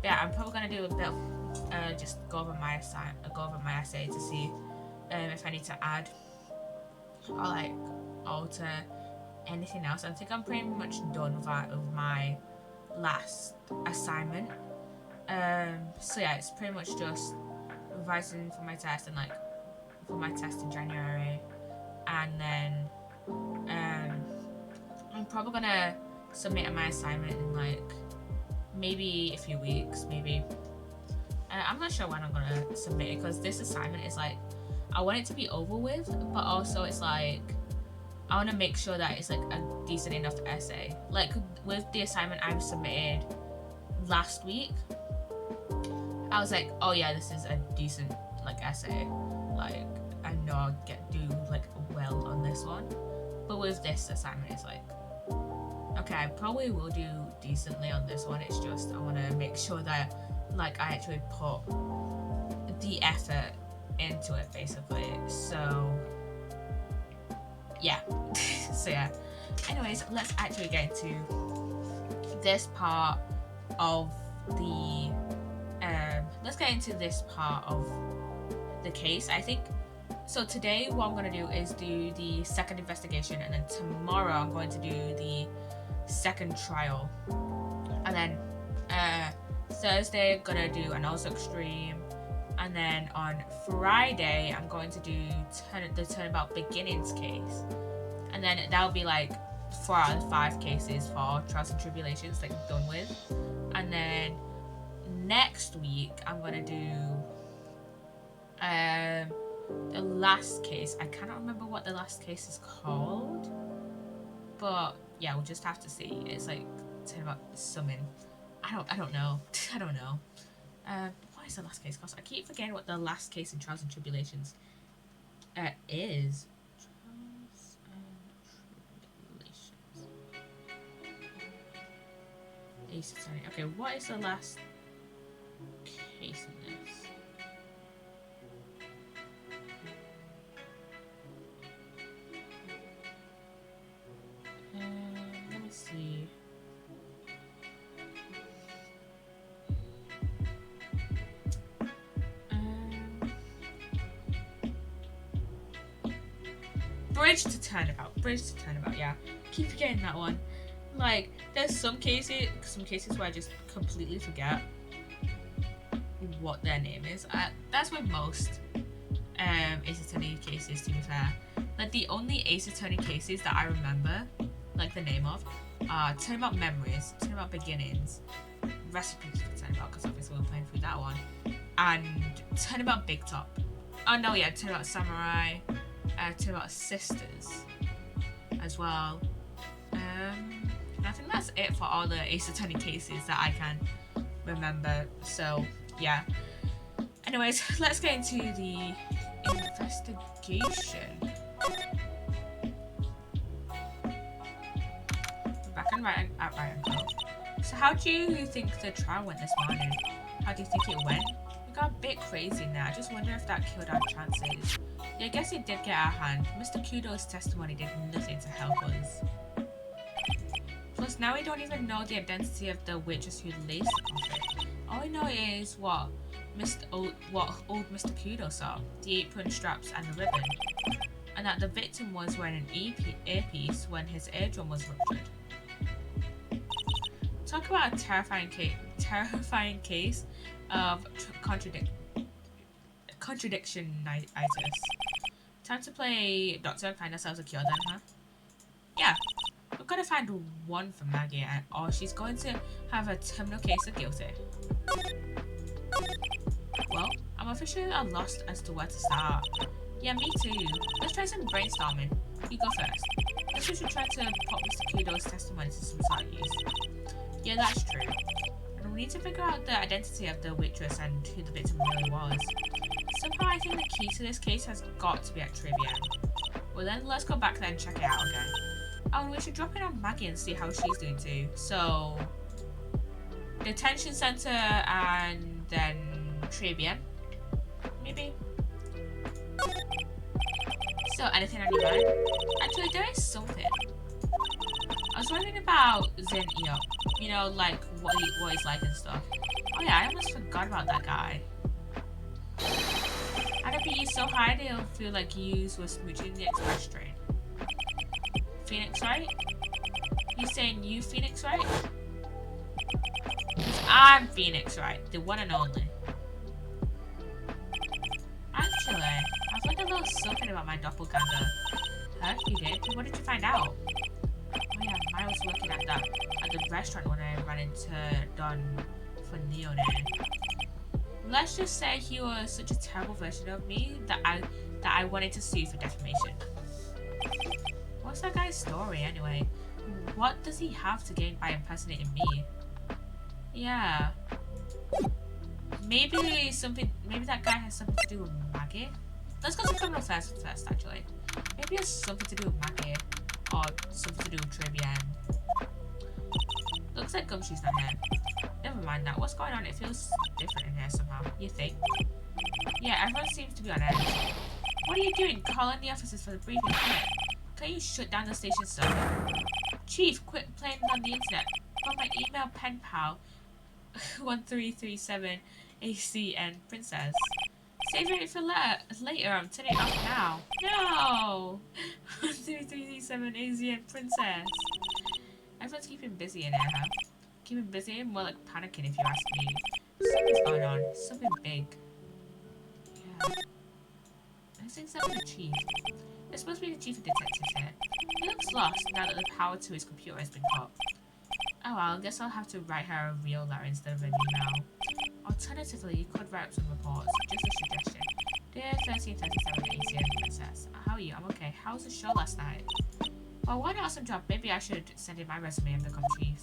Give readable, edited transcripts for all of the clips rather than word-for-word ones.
But yeah, I'm probably gonna do a bit of just go over my essay to see if I need to add or like alter anything else. I think I'm pretty much done with my last assignment. So yeah, it's pretty much just revising for my test and like for my test in January, and then I'm probably gonna submit my assignment in like maybe a few weeks, maybe. I'm not sure when I'm gonna submit it because this assignment is like I want it to be over with, but also it's like I want to make sure that it's like a decent enough essay. Like with the assignment I submitted last week, I was like, oh yeah, this is a decent like essay. Like I know I'll do like well on this one. But with this assignment, it's like, okay, I probably will do decently on this one. It's just I want to make sure that like I actually put the effort into it, basically. So yeah. So yeah. Anyways, let's actually get into this part of the the case. I think so. Today, what I'm gonna do is do the second investigation, and then tomorrow I'm going to do the second trial, and then Thursday I'm gonna do an also extreme, and then on Friday I'm going to do the turnabout beginnings case, and then that'll be like 4 out of 5 cases for trials and tribulations like I'm done with, and then next week I'm gonna do the last case. I cannot remember what the last case is called, but yeah, we'll just have to see. It's like about summon. I don't know. I don't know. What is the last case called? I keep forgetting what the last case in trials and tribulations is. Trials and tribulations. Okay, what is the last case in this? Let me see. Bridge to turnabout, yeah. Keep forgetting that one. Like, there's some cases where I just completely forget what their name is. That's with most Ace Attorney cases, to be fair. Like, the only Ace Attorney cases that I remember, like the name of, are Turnabout Memories, Turnabout Beginnings, Recipes for Turnabout, because obviously we're playing through that one, and Turnabout Big Top. Oh no, yeah, Turnabout Samurai, Turnabout Sisters as well. I think that's it for all the Ace Attorney cases that I can remember. So yeah. Anyways, let's get into the investigation. We're back at right angle. So how do you think the trial went this morning? How do you think it went? We got a bit crazy now. I just wonder if that killed our chances. Yeah, I guess it did get out of hand. Mr. Kudo's testimony did nothing to help us. Plus, now we don't even know the identity of the waitress who laced the coffee. All we know is what old Mr. Kudo saw: the apron straps and the ribbon, and that the victim was wearing an earpiece when his eardrum was ruptured. Talk about a terrifying case of contradiction-itis. Time to play Doctor and find ourselves a cure then, huh? Yeah. We've got to find one for Maggie, or she's going to have a terminal case of guilty. Well, I'm officially at a loss as to where to start. Yeah, me too. Let's try some brainstorming. You go first. Guess we should try to put Mr. Kudo's testimony to some sort of use. Yeah, that's true. And we need to figure out the identity of the waitress and who the victim really was. Somehow I think the key to this case has got to be at trivia. Well then, let's go back there and check it out again. Oh, and we should drop in on Maggie and see how she's doing too. So, detention center and then trivia, maybe. So, anything on your mind? Actually, there is something. I was wondering about Zen Eo. You know, like what he's like and stuff. Oh yeah, I almost forgot about that guy. I'd be so high they'll feel like you were smooching the express train. Phoenix, right? You saying you Phoenix, right? I'm Phoenix, right? The one and only. Actually, I've learned a little something about my doppelganger. Huh? You did? What did you find out? Oh yeah, I was working at the restaurant when I ran into Don for Neo there. Let's just say he was such a terrible version of me that I wanted to sue for defamation. What's that guy's story anyway? What does he have to gain by impersonating me? Yeah. Maybe that guy has something to do with Maggie? Let's go to criminal first actually. Maybe it has something to do with Maggie. Or something to do with trivia. Looks like Gumshoe's not here. Never mind that. What's going on? It feels different in here somehow. You think? Yeah, everyone seems to be on edge. What are you doing? Calling the officers for the briefing. Can you shut down the station server? Chief, quit playing on the internet. Got my email pen pal 1337 AC and Princess. Saving it for later. I'm turning it off now. No! 1337 AZ and Princess. Everyone's keeping busy in there, huh? Keeping busy? More like panicking if you ask me. Something's going on. Something big. Yeah. Let's examine the chief. There's supposed to be the chief of detectives here. He looks lost now that the power to his computer has been cut. Oh well, I guess I'll have to write her a real letter instead of an email. Alternatively, you could write up some reports. Just a suggestion. Dear 1337 ACM Princess, how are you? I'm okay. How was the show last night? Well, what an awesome job. Maybe I should send in my resume and become chief.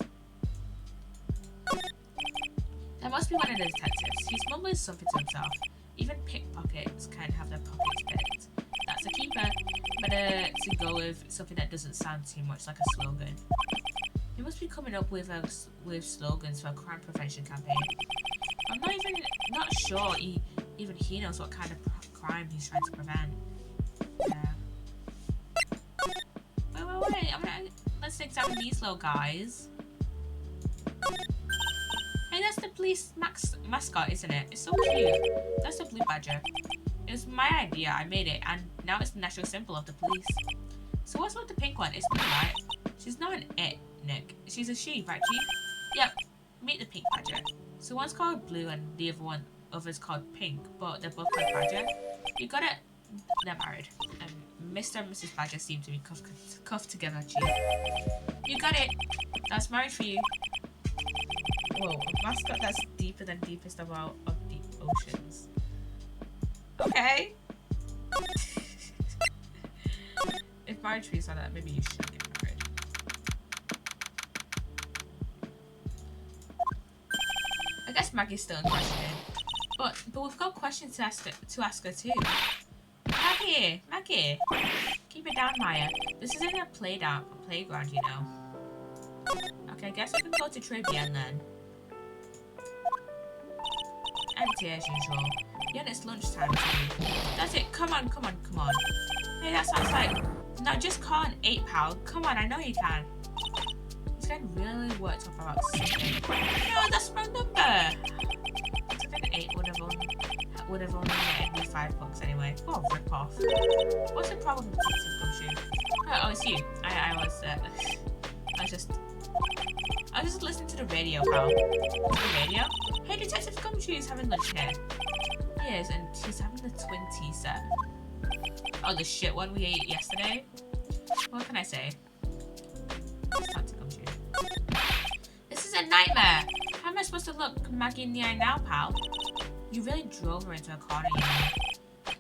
There must be one of the detectives. He's mumbling something to himself. Even pickpockets can have their pockets picked. That's a keeper. Better to go with something that doesn't sound too much like a slogan. He must be coming up with slogans for a crime prevention campaign. I'm not sure even he knows what kind of crime he's trying to prevent. Yeah. Wait. Let's examine these little guys. Hey, that's the police mascot, isn't it? It's so cute. That's the blue badger. It was my idea. I made it, and now it's the national symbol of the police. So what's with the pink one? It's me, right? She's not an it, Nick. She's a she, right, Chief? Yep. Meet the pink badger. So one's called blue and the other's called pink, but they're both called badger. You got it. They're married. Mr. and Mrs. Badger seem to be cuffed together, Chief. You got it. That's married for you. Whoa, a mascot that's deeper than deepest of the oceans. Okay. If marriage feels like that, maybe you should get married. I guess Maggie's still in question. But we've got questions to ask her too. Maggie! Keep it down, Maya. This isn't a playground, you know. Okay, I guess I can go to trivia then. Empty as usual. Yeah, it's lunchtime too. That's it. Come on. Hey, that sounds like... No, just call an 8, pal. Come on, I know you can. He's getting really worked up about something. No, that's the wrong number. I think an 8 would have only netted me $5 anyway. What a rip off. What's the problem with Detective Gumshoe? Oh, it's you. I was just listening to the radio, pal. The radio? Hey, Detective Gumshoe's having lunch here. He is, and he's having the twin tea set. Oh, the shit one we ate yesterday? What can I say? Let's talk to Gumshoe. This is a nightmare! How am I supposed to look Maggie in the eye now, pal? You really drove her into a corner,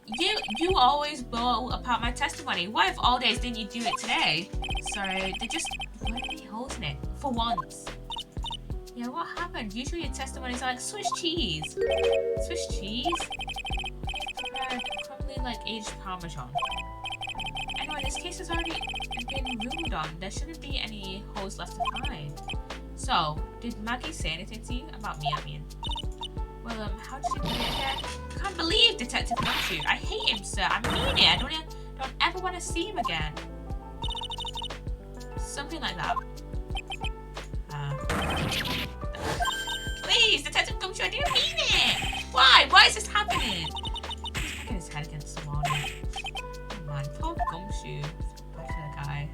you know. You always blow apart my testimony. Why of all days didn't you do it today? Sorry, there just weren't any holes in it. For once. Yeah, what happened? Usually your testimonies are like Swiss cheese. Swiss cheese? Probably like aged Parmesan. Anyway, this case has already been ruled on. There shouldn't be any holes left to find. So, did Maggie say anything to you? About me, I mean. Well, how did you do it again? I can't believe Detective Gumshoe. I hate him, sir. I mean it. I don't ever want to see him again. Something like that. Please, Detective Gumshoe, I didn't mean it! Why? Why is this happening? He's banging his head against the wall. Oh man, poor Gumshoe. Bad for the guy.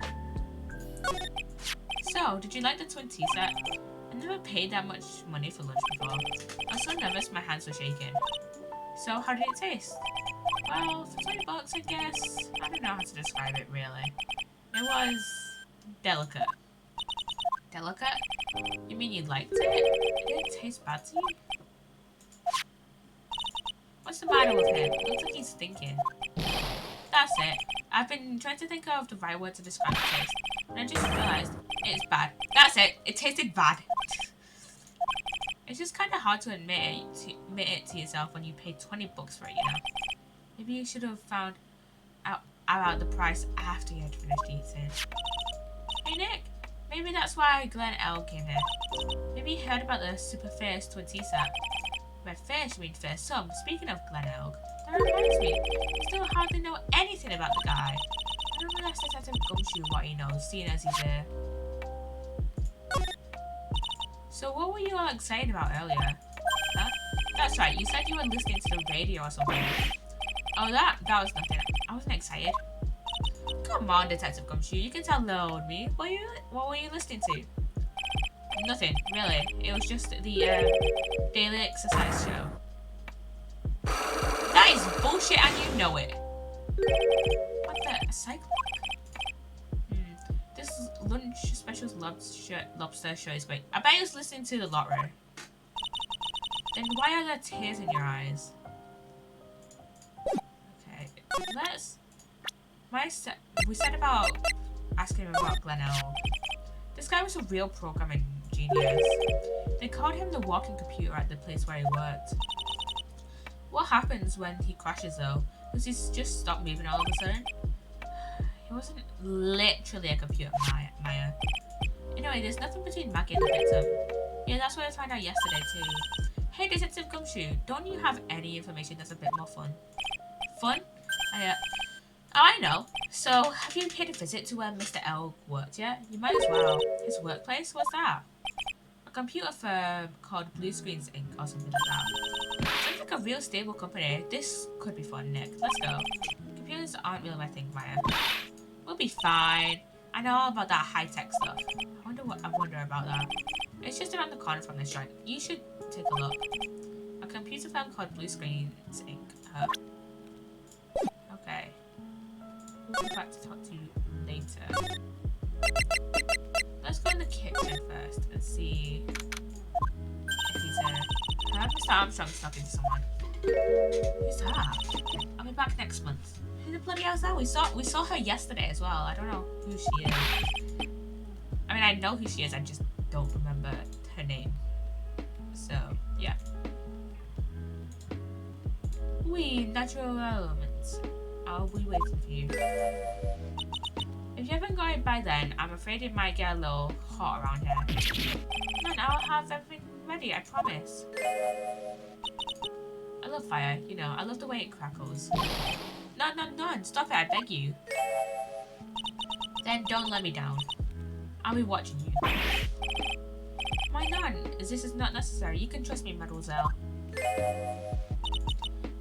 So, did you like the twin tea set? I never paid that much money for lunch before. I was so nervous my hands were shaking. So, how did it taste? Well, for $20, I guess. I don't know how to describe it, really. It was delicate. Delicate? You mean you liked it? It didn't taste bad to you? What's the matter with him? Looks like he's thinking. That's it. I've been trying to think of the right word to describe the taste, and I just realised it's bad. That's it. It tasted bad. It's just kind of hard to admit it to yourself when you pay $20 for it, you know? Maybe you should have found out about the price after you had finished eating. Hey Nick, maybe that's why Glen L came here. Maybe he heard about the super fierce twin tea set. By fierce, you mean fierce some. Speaking of Glen Elg, that reminds me, I still hardly know anything about the guy. I don't know if Detective Gumshoe what he knows, seeing as he's here. So what were you all excited about earlier? Huh? That's right, you said you were listening to the radio or something. Oh, that was nothing. I wasn't excited. Come on, Detective Gumshoe, you can tell little old me. What were you listening to? Nothing, really. It was just the daily exercise show. That is bullshit and you know it. What the? A cycle? This lunch specials lobster show is great. I bet you was listening to the lottery. Then why are there tears in your eyes? Okay, we said about asking him about Glen Elg. This guy was a real programming genius. They called him the walking computer at the place where he worked. What happens when he crashes though? Does he just stop moving all of a sudden? He wasn't literally a computer, Maya. Anyway, there's nothing between Maggie and the victim. Yeah, that's what I found out yesterday too. Hey, Detective Gumshoe, don't you have any information that's a bit more fun? Fun? Oh, I know. So, have you paid a visit to where Mr. L worked yet? You might as well. His workplace? What's that? A computer firm called Blue Screens Inc. or something like that. Sounds like a real stable company. This could be fun, Nick. Let's go. Computers aren't really my thing, Maya. We'll be fine. I know all about that high-tech stuff. I wonder about that. It's just around the corner from this joint. You should take a look. A computer firm called Blue Screens Inc. Okay. We'll be back to talk to you later. Let's go in the kitchen first and see if he's there. Mr. Armstrong's talking to someone. Who's that? I'll be back next month. Who the bloody hell is that? We saw her yesterday as well. I don't know who she is. I mean, I know who she is. I just don't remember her name. So, yeah. Natural elements. I'll be waiting for you. If you haven't got it by then, I'm afraid it might get a little hot around here. Come on, I'll have everything ready, I promise. I love fire, you know, I love the way it crackles. No, stop it, I beg you. Then don't let me down. I'll be watching you. Why not? This is not necessary. You can trust me, mademoiselle.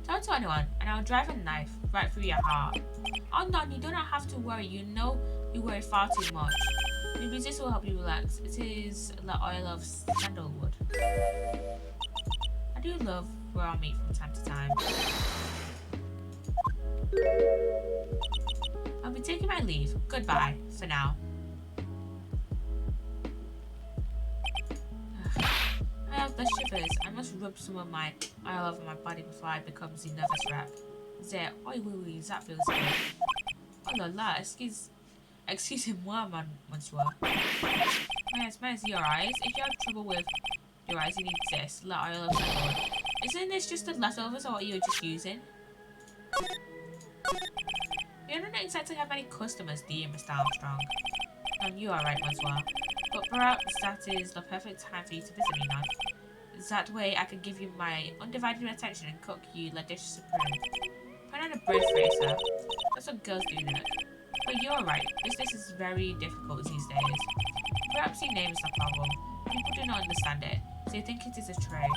Don't tell anyone, and I'll drive a knife right through your heart. Oh no, you do not have to worry. You know you worry far too much. Maybe this will help you relax. It is the oil of sandalwood. I do love raw meat from time to time. I'll be taking my leave. Goodbye, for now. I have the shivers. I must rub some of my oil over my body before I become the nervous wreck. There, oi, oui, that feels good. Oh la la, excusez-moi, monsieur. Mine's your eyes. If you have trouble with your eyes, you need this. La oil of sandalwood. Isn't this just the leftovers or what you're just using? You don't exactly have any customers, do you, Mr. Armstrong? You are right, Monsieur. But perhaps that is the perfect time for you to visit me now. That way I can give you my undivided attention and cook you la dish supreme. Put on a brave face, sir. That's what girls do, Nick. But you're right, business is very difficult these days. Perhaps your name is the problem. People do not understand it. So they think it is a trade.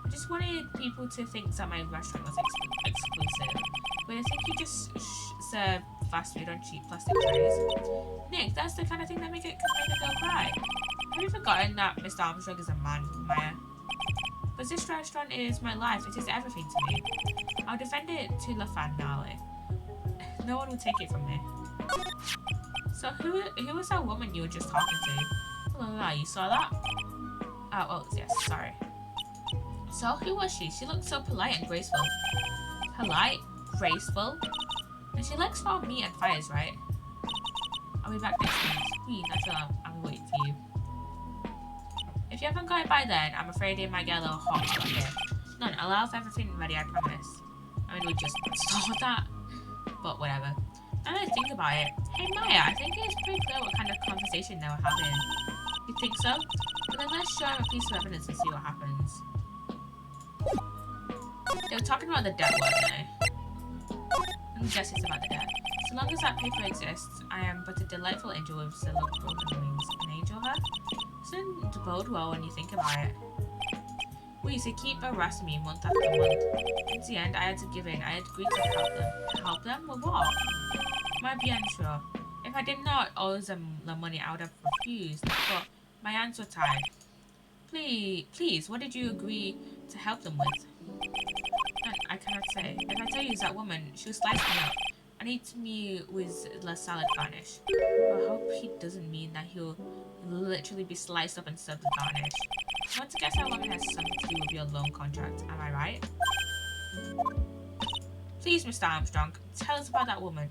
I just wanted people to think that my restaurant was exclusive. But I think you just serve fast food on cheap plastic trays. Nick, that's the kind of thing that can make a girl cry. Have you forgotten that Mr. Armstrong is a man, Maya? But this restaurant is my life. It is everything to me. I'll defend it to La Finale. No one will take it from me. So who was that woman you were just talking to? Oh, you saw that? Oh, yes, sorry. So who was she? She looked so polite and graceful. Polite? Graceful? And she likes raw meat and fires, right? I'll be back next week. Queen, that's what I'm waiting for you. If you haven't got it by then, I'm afraid it might get a little hot out here. None, I'll have everything ready, I promise. I mean, we just saw that. But whatever. Now that I think about it, hey Maya, I think it's pretty clear what kind of conversation they were having. You think so? But then let's show him a piece of evidence and see what happens. They were talking about the debt, weren't they? Let me guess it's about the debt. So long as that paper exists, I am but a delightful angel with silver broken wings. An angel, huh? Doesn't bode well when you think about it. Well, they keep harassing me month after month. In the end, I had to give in. I had agreed to help them. Help them? With what? Might be unsure. If I did not owe them the money, I would have refused. But my hands were tied. Please, what did you agree to help them with? I cannot say. If I tell you it's that woman, she'll slice me up and eat me with the salad garnish. I hope he doesn't mean that he'll literally be sliced up and served with garnish. I want to guess how long it has something to do with your loan contract. Am I right? Please, Mr. Armstrong, tell us about that woman.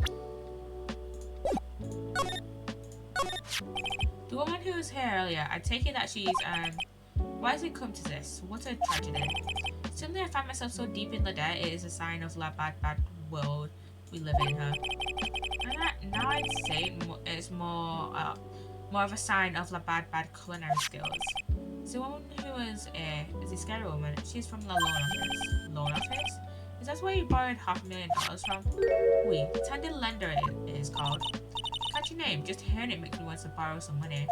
The woman who was here earlier, I take it that she's, why has it come to this? What a tragedy. Suddenly I find myself so deep in the debt, it is a sign of the bad world we live in here. And now I'd say it's more of a sign of the bad culinary skills. So the woman who is a scary woman, she's from the loan office. Loan office? Is that where you borrowed $500,000 from? Oui, tender lender it is called. Catchy name, just hearing it makes me want to borrow some money.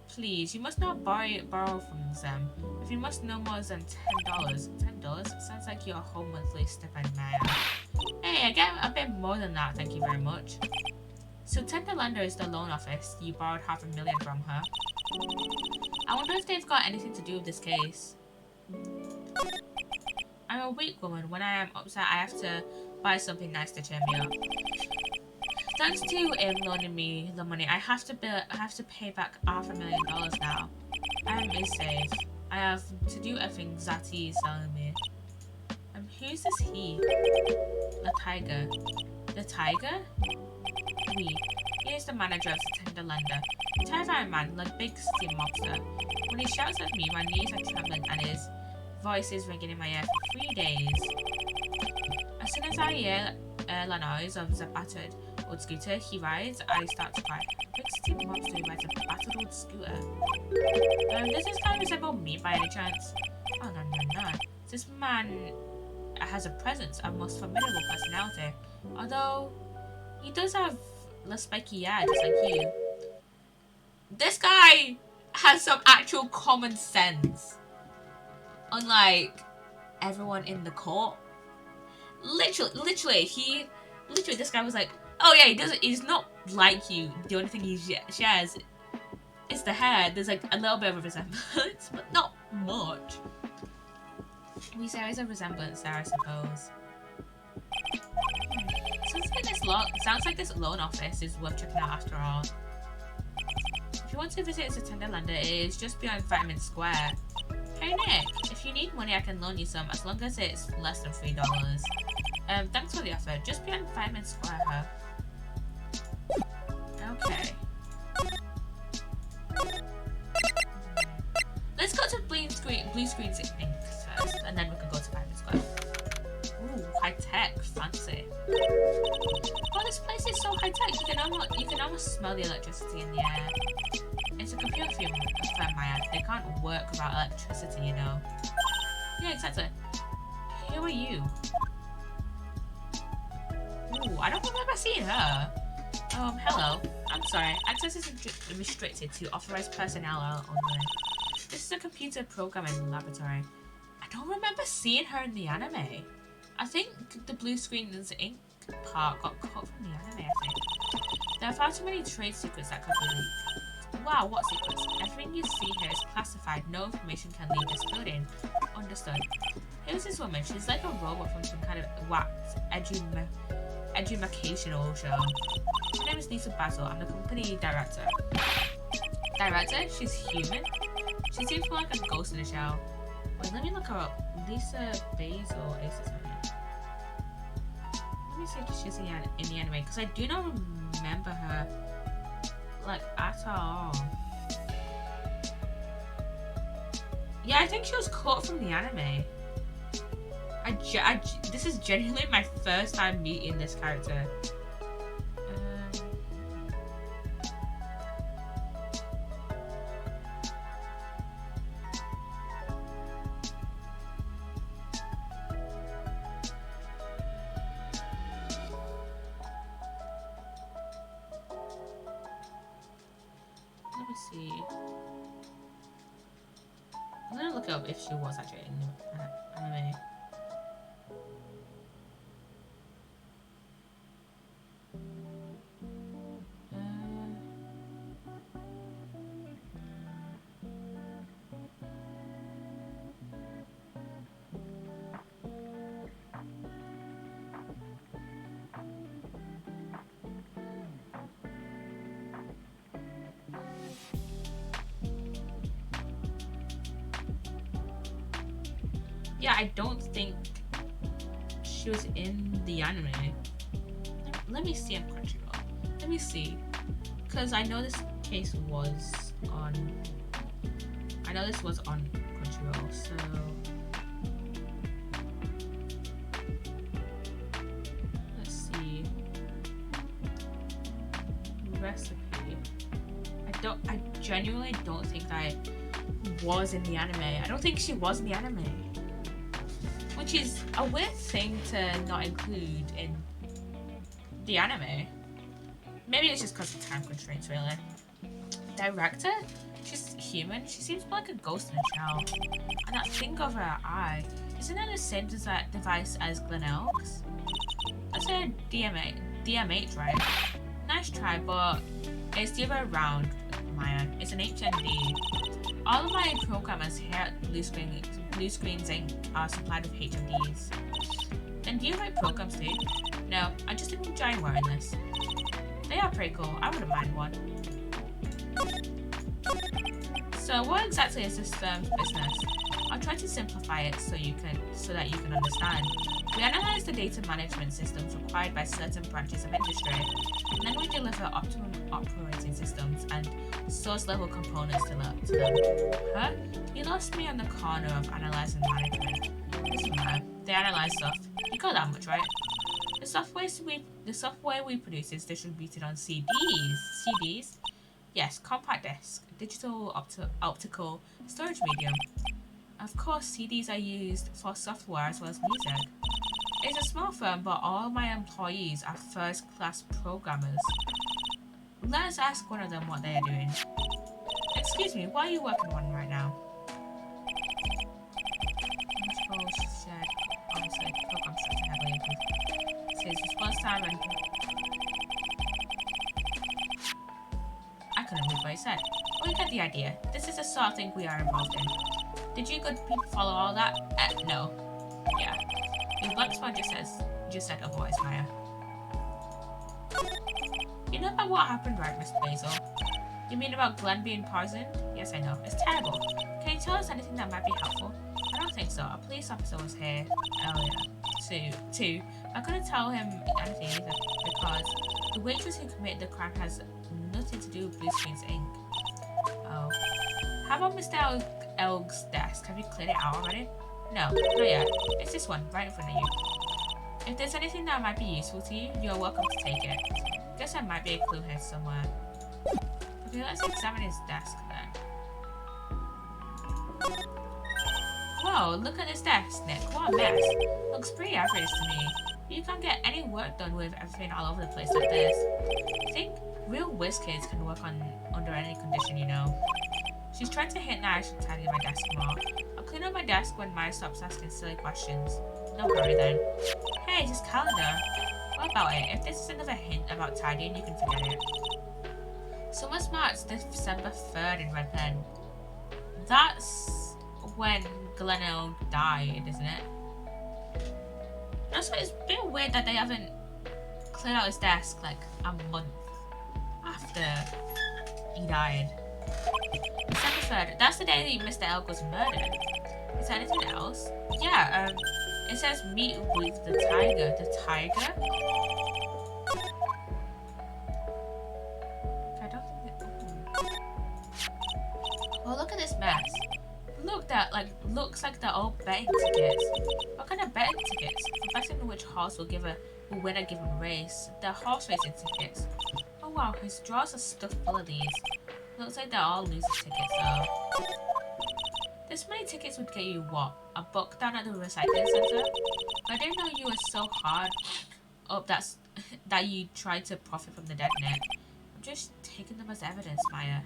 Please, you must not borrow from them. If you must no more than $10. $10? Sounds like your whole monthly stipend, Maya. Hey, I get a bit more than that, thank you very much. So tender lender is the loan office you borrowed $500,000 from her. I wonder if they've got anything to do with this case. I'm a weak woman. When I am upset, I have to buy something nice to cheer me up. Thanks to him loaning me the money, I have to pay back $500,000 now. I am safe. I have to do everything that he is telling me. Who's this he? The tiger. The tiger? We. He is the manager of the tender lender. A terrifying man, like big city mobster. When he shouts at me, my knees are trembling and his voice is ringing in my ear for 3 days. As soon as I hear the noise of the battered old scooter he rides, I start to cry. Big city mobster who rides a battered old scooter. Does this guy resemble me by any chance? Oh no. This man has a presence, a most formidable personality. Although he does have the spiky hair just like you. This guy has some actual common sense. Unlike everyone in the court. Literally, this guy was like, oh yeah, he's not like you. The only thing he shares is the hair. There's like a little bit of a resemblance, but not much. There is a resemblance there, I suppose. Sounds like this loan office is worth checking out after all. If you want to visit the tender lender, it is just beyond Vitamin Square. Hey Nick, if you need money, I can loan you some, as long as it's less than $3. Thanks for the offer. Just beyond Vitamin Square, huh? Okay. Let's go to Blue Screen's Ink first, and then we can go to Vitamin Square. Ooh, high tech, fancy. Oh, this place is so high tech. You can almost smell the electricity in the air. It's a computer firm, Maya. They can't work without electricity, you know. Yeah, exactly. Who are you? Ooh, I don't remember seeing her. Hello. I'm sorry. Access is restricted to authorized personnel only. This is a computer programming laboratory. I don't remember seeing her in the anime. I think the blue screen's ink part got cut from the anime, I think. There are far too many trade secrets that could be leaked. Wow, what secrets? Everything you see here is classified. No information can leave this building. Understood. Who's this woman? She's like a robot from some kind of whacked educational show. Her name is Lisa Basil. I'm the company director. Director? She's human? She seems more like a ghost in a shell. Wait, let me look her up. Lisa Basil is her name. Let me see if she's in the anime, because I do not remember her, like, at all. Yeah, I think she was cut from the anime. This is genuinely my first time meeting this character. Let me see. I'm gonna look up if she was actually in the anime. Yeah, I don't think she was in the anime. Let me see on Crunchyroll. Let me see. Because I know this case was on... I know this was on Crunchyroll, so... Let's see. Recipe. I genuinely don't think that was in the anime. I don't think she was in the anime. Which is a weird thing to not include in the anime. Maybe it's just because of time constraints, really. Director? She's human. She seems more like a ghost in a shell. And that thing over her eye, isn't that the same device as Glen Elks? That's a DMH, right? Nice try, but it's the other way around, Maya. It's an HND. All of my programmers here at Blue Screens Inc. are supplied with HMDs. Then do you write programs too? No, I just enjoy wearing this. They are pretty cool. I wouldn't mind one. So what exactly is this firm's business? I'll try to simplify it so that you can understand. We analyze the data management systems required by certain branches of industry, and then we deliver optimum operating systems and source-level components to them. Huh? You lost me on the corner of analyzing management. Doesn't matter. They analyze stuff. You got that much, right? The software we produce is distributed on CDs. CDs? Yes, compact disc, digital optical storage medium. Of course, CDs are used for software as well as music. It's a small firm, but all my employees are first-class programmers. Let us ask one of them what they are doing. Excuse me, what are you working on right now? Said, obviously, program structure heavily improved. It says response time and... I couldn't read what he said. Well, you get the idea. This is the sort of thing we are involved in. Did you good people follow all that? No. Yeah. Your black spot just said otherwise, Maya. You know about what happened, right, Mr. Basil? You mean about Glenn being poisoned? Yes, I know. It's terrible. Can you tell us anything that might be helpful? I don't think so. A police officer was here earlier. Too. I couldn't tell him anything either because the waitress who committed the crime has nothing to do with Blue Screens Inc. Oh. How about Mr. Elg's desk? Have you cleared it out already? No, not yet. It's this one, right in front of you. If there's anything that might be useful to you, you're welcome to take it. Guess there might be a clue here somewhere. Okay, let's examine his desk then. Whoa, look at this desk, Nick. What a mess. Looks pretty average to me. You can't get any work done with everything all over the place like this. I think real whiz kids can work under any condition, you know. She's trying to hint that I should tidy my desk more. I'll clean up my desk when Maya stops asking silly questions. No hurry then. Hey, this calendar. What about it? If this is another hint about tidying, you can forget it. Summer marks December 3rd in red pen. That's when Glenelg died, isn't it? Also, it's a bit weird that they haven't cleared out his desk like a month after he died. December 3rd. That's the day that Mr. Elk was murdered. Is there anything else? Yeah, it says meet with the tiger. The tiger? I don't think that... Oh, look at this mess. Look, looks like they're all betting tickets. What kind of betting tickets? For betting which horse will win a given race. They're horse racing tickets. Oh wow, his drawers are stuffed full of these. Looks like they're all loser tickets though. This many tickets would get you what? A buck down at the recycling centre? I didn't know you were so hard up that you tried to profit from the dead net. I'm just taking them as evidence, Maya.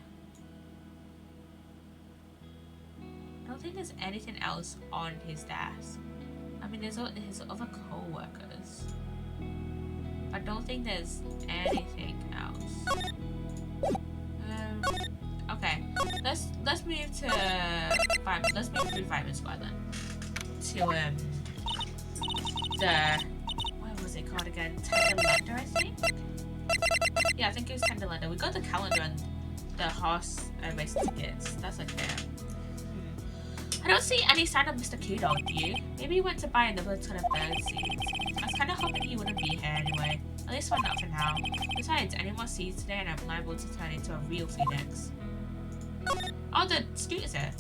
I don't think there's anything else on his desk. I mean, there's his other co-workers. I don't think there's anything else. Okay, let's move to let's move through Vitamin Squad then. To the what was it called again? Tenderlander, I think. Yeah, I think it was Tenderlander. We got the calendar and the horse race tickets. That's okay. I don't see any sign of Mr. Q-Dog, do you? Maybe he went to buy another ton of bird seeds. I was kind of hoping he wouldn't be here anyway. At least not for now. Besides, any more seeds today and I'm liable to turn into a real phoenix. Oh, the scooter's here.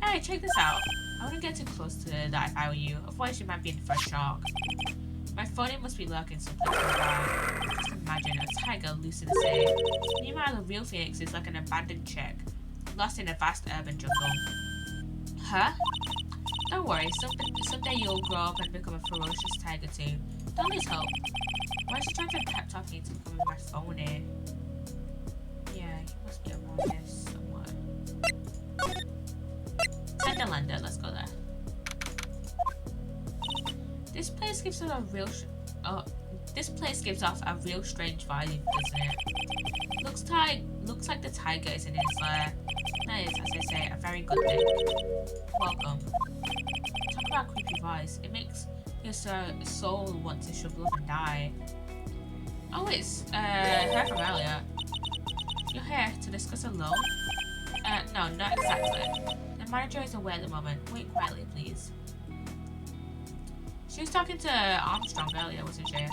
Hey, check this out. I wouldn't get too close to that if I were you, otherwise you might be in for a shock. My phone must be lurking someplace nearby. Just imagine a tiger loose in the sea. Meanwhile, the real phoenix is like an abandoned chick, lost in a vast urban jungle. Huh? Don't worry, someday you'll grow up and become a ferocious tiger too. Don't lose hope. Why is she trying to pep talk me to become my phone here? Yeah, he must be around here somewhere. Tenderlander, let's go there. This place gives off a real strange vibe, doesn't it? Looks like the tiger is in his lair. That is, as I say, a very good thing. Welcome. Talk about creepy voice. It makes your soul want to shrivel up and die. Oh, it's her from earlier. You're here to discuss a loan? No, not exactly. The manager is away at the moment. Wait quietly, please. She was talking to Armstrong earlier, wasn't she?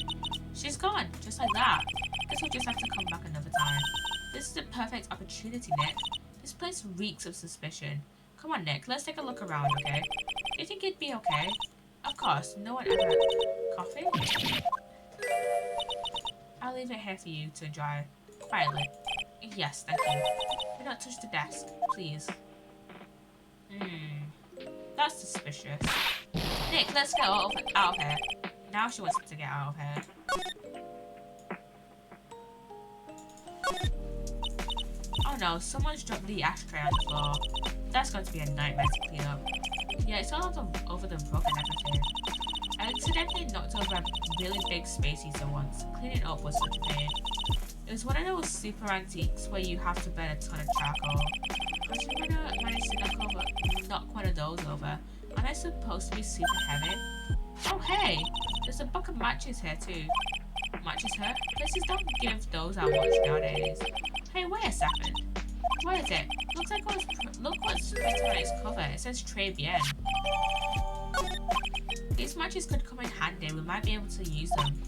She's gone, just like that. Guess we'll just have to come back another time. This is the perfect opportunity, Nick. This place reeks of suspicion. Come on, Nick, let's take a look around, okay? Do you think it'd be okay? Of course, no one ever... Coffee? I'll leave it here for you to enjoy quietly. Yes, thank you. Do not touch the desk, please. That's suspicious. Nick, let's get out of here. Now she wants to get out of here. Oh no, someone's dropped the ashtray on the floor. That's going to be a nightmare to clean up. Yeah, it's all over the rug and everything. I accidentally knocked over a really big space heater once. Cleaning up was such a pain. It was one of those super antiques where you have to burn a ton of charcoal. How did you manage to knock one of those over? Am I supposed to be super heavy? Oh hey! There's a bucket of matches here too. Matches here? Places don't give those out much nowadays. Hey, wait a second. What is it? Look what's written on its cover. It says Très Bien. These matches could come in handy. We might be able to use them.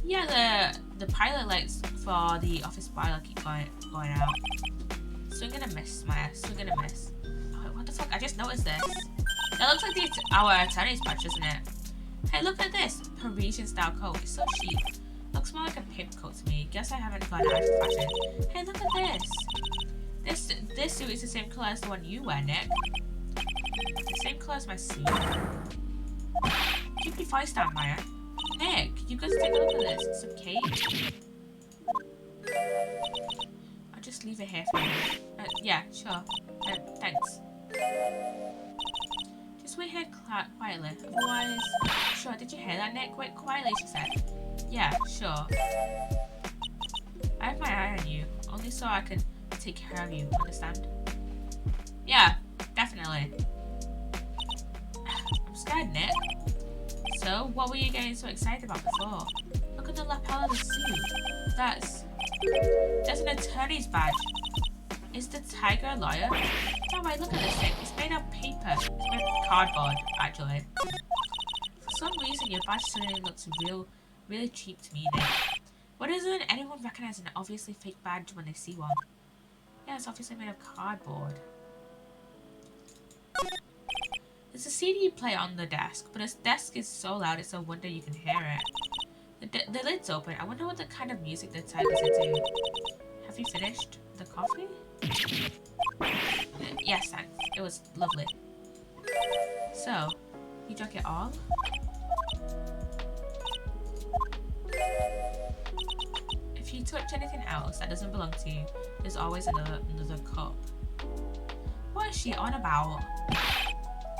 Yeah, the pilot lights for the office boiler keep going out. Swing and a miss, Maya. Swing and a miss. Oh, what the fuck? I just noticed this. That looks like our attorney's badge, doesn't it? Hey, look at this Parisian style coat. It's so chic. Looks more like a pip coat to me. Guess I haven't gone out of fashion. Hey, look at this. This suit is the same colour as the one you wear, Nick. The same colour as my suit. Keep your before I stand by it, Nick, you guys take a look at this. It's some cake. I'll just leave it here for you. Yeah, sure. Thanks. Just wait here quietly. Otherwise, sure. Did you hear that, Nick? Wait quietly, she said. Yeah, sure. I have my eye on you, only so I can take care of you. Understand? Yeah, definitely. I'm scared, Nick. So, what were you getting so excited about before? Look at the lapel of the suit. That's an attorney's badge. Is the tiger a lawyer? No way, look at this thing. It's made of paper. It's made of cardboard, actually. For some reason, your badge suddenly looks really cheap to me, Nick. Why doesn't anyone recognize an obviously fake badge when they see one? Yeah, it's obviously made of cardboard. There's a CD player on the desk, but this desk is so loud it's no wonder you can hear it. The lid's open. I wonder what the kind of music the tiger's into. Have you finished the coffee? Yes, thanks. It was lovely. So, you drank it all? If you touch anything else that doesn't belong to you, there's always another cup. What is she on about?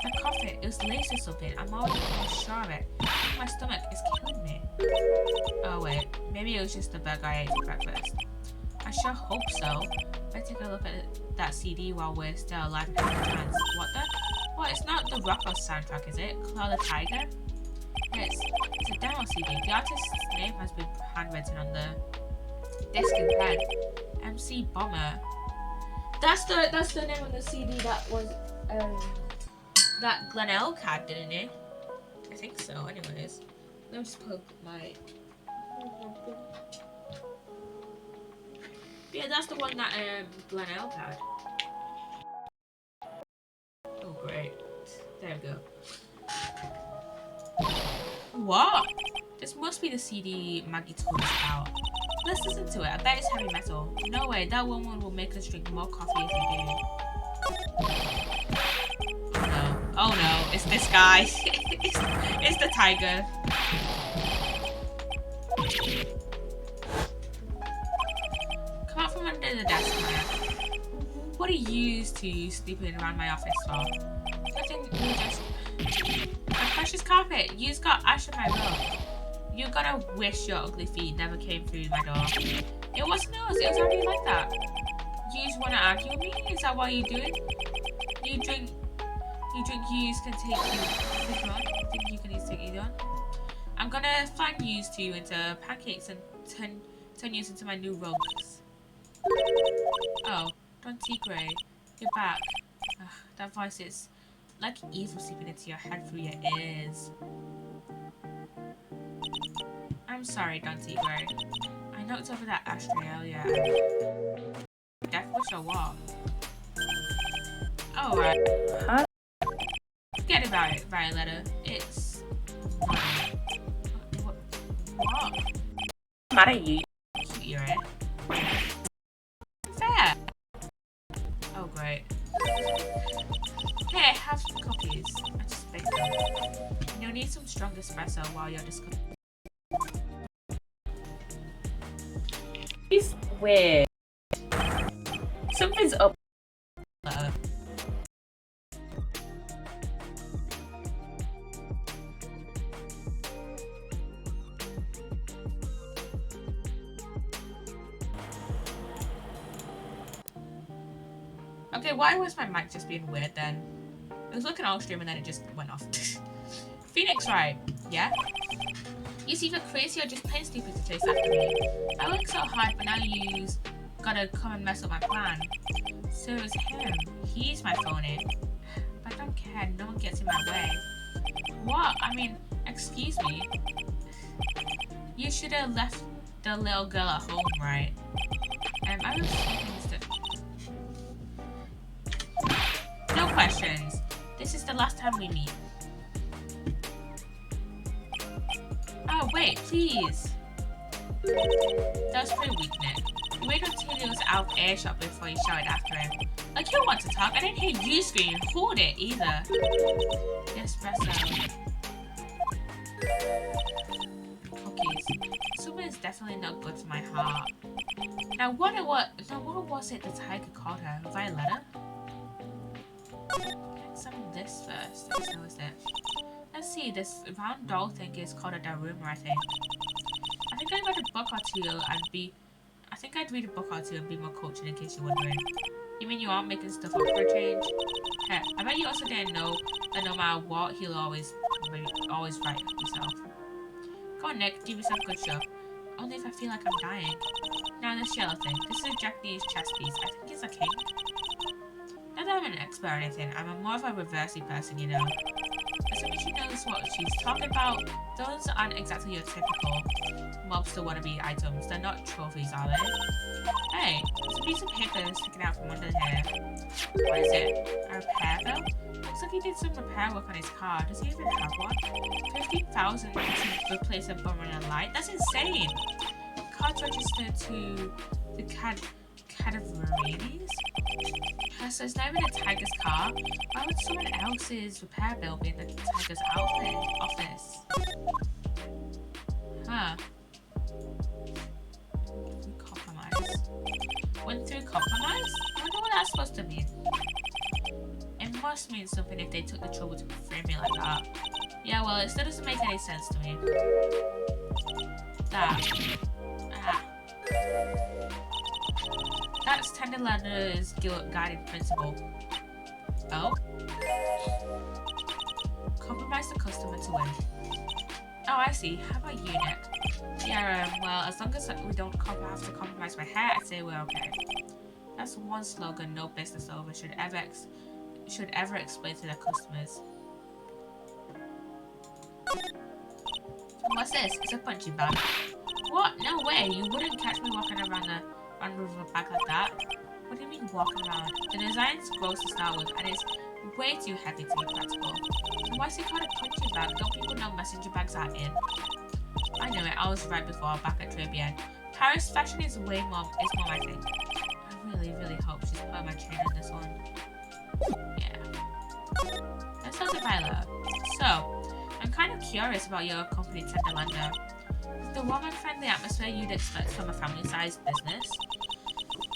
The coffee, it was laced or something. I'm already sure of it. My stomach is killing me. Oh wait, maybe it was just the burger I ate for breakfast. I sure hope so. Let's take a look at that CD while we're still alive and have a chance. What the? What, it's not the Rocco soundtrack, is it? Claw the Tiger? It's a demo CD. The artist's name has been handwritten on the disc in pen. MC Bomber. That's the name of the CD that was that Glenelg had, didn't it? I think so, anyways. Let me just put my... Yeah, that's the one that Glenelg had. Oh, great. There we go. What? This must be the CD Maggie told us about. Let's listen to it. I bet it's heavy metal. No way, that woman will make us drink more coffee if we do. Oh no, it's this guy. it's the tiger. Come out from under the desk, Maya. What are you two sleeping around my office for? Nothing, you just... My precious carpet, you've got ash on my rug. You're gonna wish your ugly feet never came through my door. It wasn't us, it was already like that. You just wanna argue with me? Is that what you're doing? You drink yous can take you on. Think you can take you on? I'm gonna flank yous two into pancakes and turn yous into my new rugs. Oh, Dante Gray, you're back. Ugh, that voice is like evil seeping into your head through your ears. I'm sorry, Dante Gray. I knocked over that ashtray earlier. Death wish or what? Oh, right. Huh? Forget about it, Violetta. It's... What? What's the matter, you? Cute you're in. Fair. Oh, great. Hey, have some cookies. I just baked them. You'll need some strong espresso while you're discussing. It's weird. Something's up. Okay, why was my mic just being weird then? It was looking all stream and then it just went off. Phoenix, right? Yeah? You see, you're crazy or just plain stupid to chase after me. I worked so hard, but now you gotta come and mess up my plan. So it was him. He's my phony. But I don't care. No one gets in my way. What? I mean, excuse me. You should have left the little girl at home, right? I was thinking no questions. This is the last time we meet. Oh, wait, please. That was pretty weak, Nick. You waited until he was out of earshot before you shouted after him. Like, you want to talk. I didn't hear you scream. Hold it, either. The espresso. Cookies. Soup is definitely not good for my heart. Now what was it the tiger called her? Violetta? Let's examine this first. So is it? Let's see, this round doll thing is called a Daruma, I think. I think I'd read a book or two and be more cultured in case you're wondering. You mean you aren't making stuff up for a change? Heh, I bet you also didn't know that no matter what, he'll always right himself. Go on, Nick, give yourself a good show. Only if I feel like I'm dying. Now this yellow thing. This is a Japanese chess piece. I think it's a king. Not that I'm an expert or anything. I'm more of a reversey person, you know. Assuming she knows what she's talking about, those aren't exactly your typical mobster wannabe items. They're not trophies, are they? Hey, there's a piece of paper sticking out from under here. What is it? A repair bill? Looks like he did some repair work on his car. Does he even have one? 15,000 to replace a bummer and a light? That's insane! Cards registered to the Cadaverides? So it's not even a tiger's car. Why would someone else's repair bill be in the tiger's office? Huh. Compromise. Went through compromise? I don't know what that's supposed to mean. It must mean something if they took the trouble to frame me like that. Yeah, well, it still doesn't make any sense to me. That. That's Tenderlander's guiding principle. Oh? Compromise the customer to win. Oh, I see. How about you, Nick? Yeah, well, as long as we don't have to compromise my hair, I'd say we're okay. That's one slogan no business owner should ever explain to their customers. What's this? It's a punching bag. What? No way! You wouldn't catch me walking around with a bag like that. What do you mean walking around? The design's gross to start with, and it's way too heavy to be practical. And why is it called a punching bag? Don't people know messenger bags are in? I know it. I was right before, back at Tribune. Paris fashion is more my thing. I really hope she's put my chain on this one. Yeah. Let's talk to Viola. So, I'm kind of curious about your company, Tenderlander. The woman-friendly atmosphere you'd expect from a family-sized business.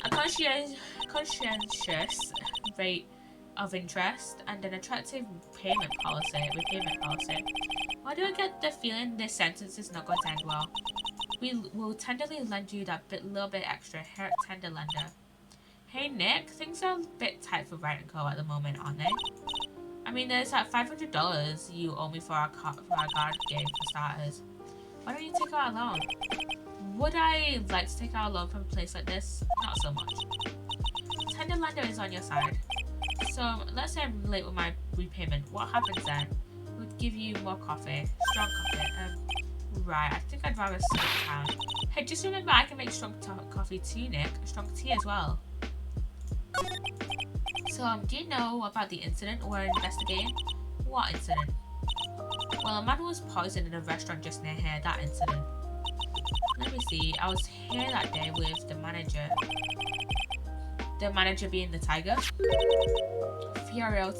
A conscientious rate of interest and an attractive repayment policy. Why do I get the feeling this sentence is not going to end well? We will tenderly lend you that little bit extra here at Tenderlander. Hey Nick, things are a bit tight for Right & Co at the moment, aren't they? I mean, there's that $500 you owe me for our card game for starters. Why don't you take out a loan? Would I like to take out a loan from a place like this? Not so much. Tenderlander is on your side. So, let's say I'm late with my repayment. What happens then? We'd give you more coffee. Strong coffee. Right, I think I'd rather sit down. Hey, just remember I can make strong coffee too, Nick. Strong tea as well. So, do you know about the incident we're investigating? What incident? Well, a man was poisoned in a restaurant just near here, that incident. Let me see, I was here that day with the manager. The manager being the tiger? Fiorio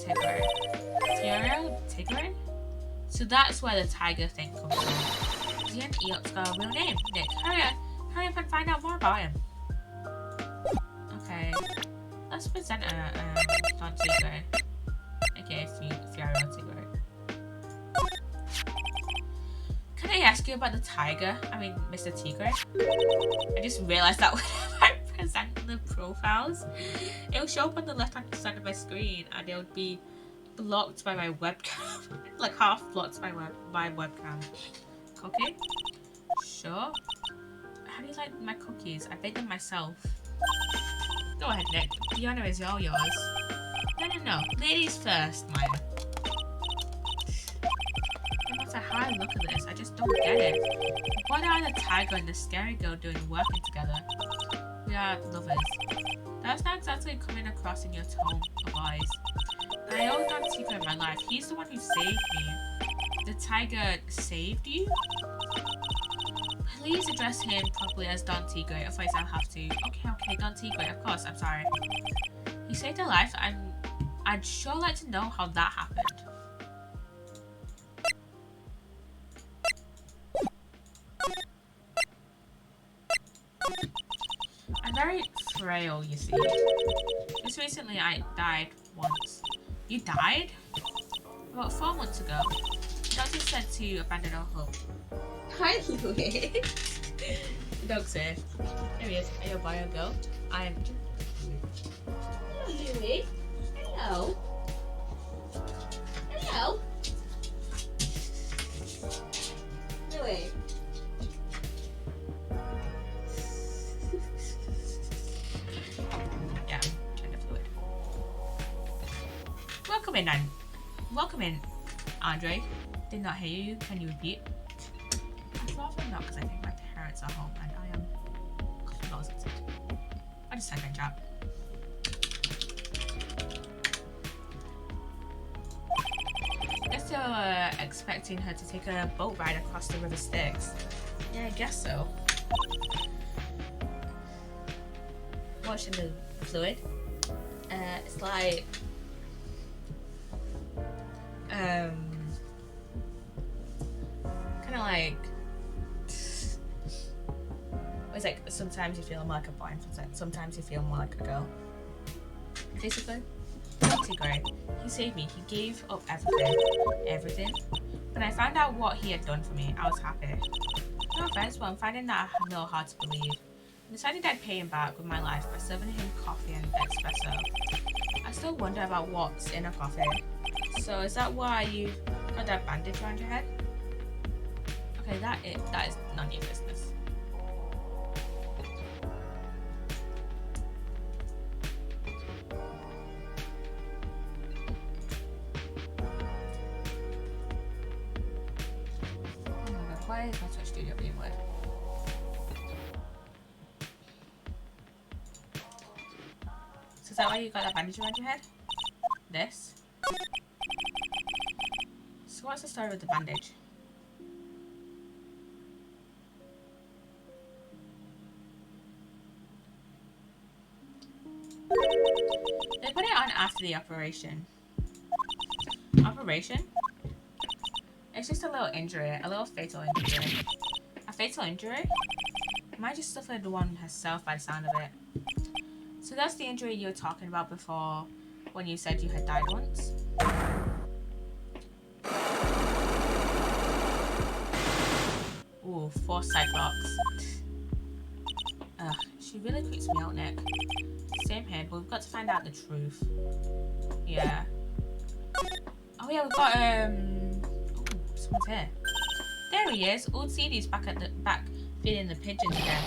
Tigre? So that's where the tiger thing comes from. Does he and Eop's got a real name? Nick, hurry up and find out more about him. Okay, let's present Don Tigre. Okay, Fiorio Tigre. Can I ask you about the tiger? I mean, Mr. Tigre? I just realized that when I present the profiles, it'll show up on the left-hand side of my screen and it'll be blocked by my webcam. Like half blocked by my webcam. Cookie? Sure. How do you like my cookies? I baked them myself. Go ahead, Nick. The honor is all yours. No. Ladies first, Maya. No matter how I look at this, I just don't get it. What are the tiger and the scary girl doing working together? We are lovers. That's not exactly coming across in your tone of voice. I owe Don Tigre in my life. He's the one who saved me. The tiger saved you? Please address him properly as Don Tigre, otherwise I'll have to. Okay, Don Tigre, of course, I'm sorry. He saved a life. I'd sure like to know how that happened. frail, you see. Just recently I died once. You died? About 4 months ago. The doctor said to abandon our hope. Hi, Louis. The dog's here. There he is. Are you a boy or girl? I am. Hello, Louis. Hello. Hello. Louis. Yeah, I'm kind of fluid. Welcome in, Welcome in, Andre. Did not hear you. Can you repeat? I'd rather not because I think my parents are home and I am closeted. I just type in chat. Guess you're expecting her to take a boat ride across the river Styx. Yeah, I guess so. Watching the fluid. It's like kind of like it's like sometimes you feel more like a boy and sometimes you feel more like a girl. Basically, Monty Gray, he saved me. He gave up everything. When I found out what he had done for me, I was happy. No offense, but I'm finding that a little hard to believe. I decided I'd pay him back with my life by serving him coffee and espresso. I still wonder about what's in a coffee. So is that why you got that bandage around your head? Okay, that is none of your business. Oh my god, why is my Twitch studio being weird? So is that why you got that bandage around your head? This? So what's the story with the bandage? They put it on after the operation. Operation? It's just a little injury, a little fatal injury. A fatal injury? Might just suffered one herself by the sound of it. So that's the injury you were talking about before when you said you had died once? Ooh, 4 Cyclops. Ugh, she really creeps me out, Nick. Same here, but we've got to find out the truth. Yeah. Oh yeah, we've got oh, someone's here. There he is. Old CD's back at the back feeding the pigeons again.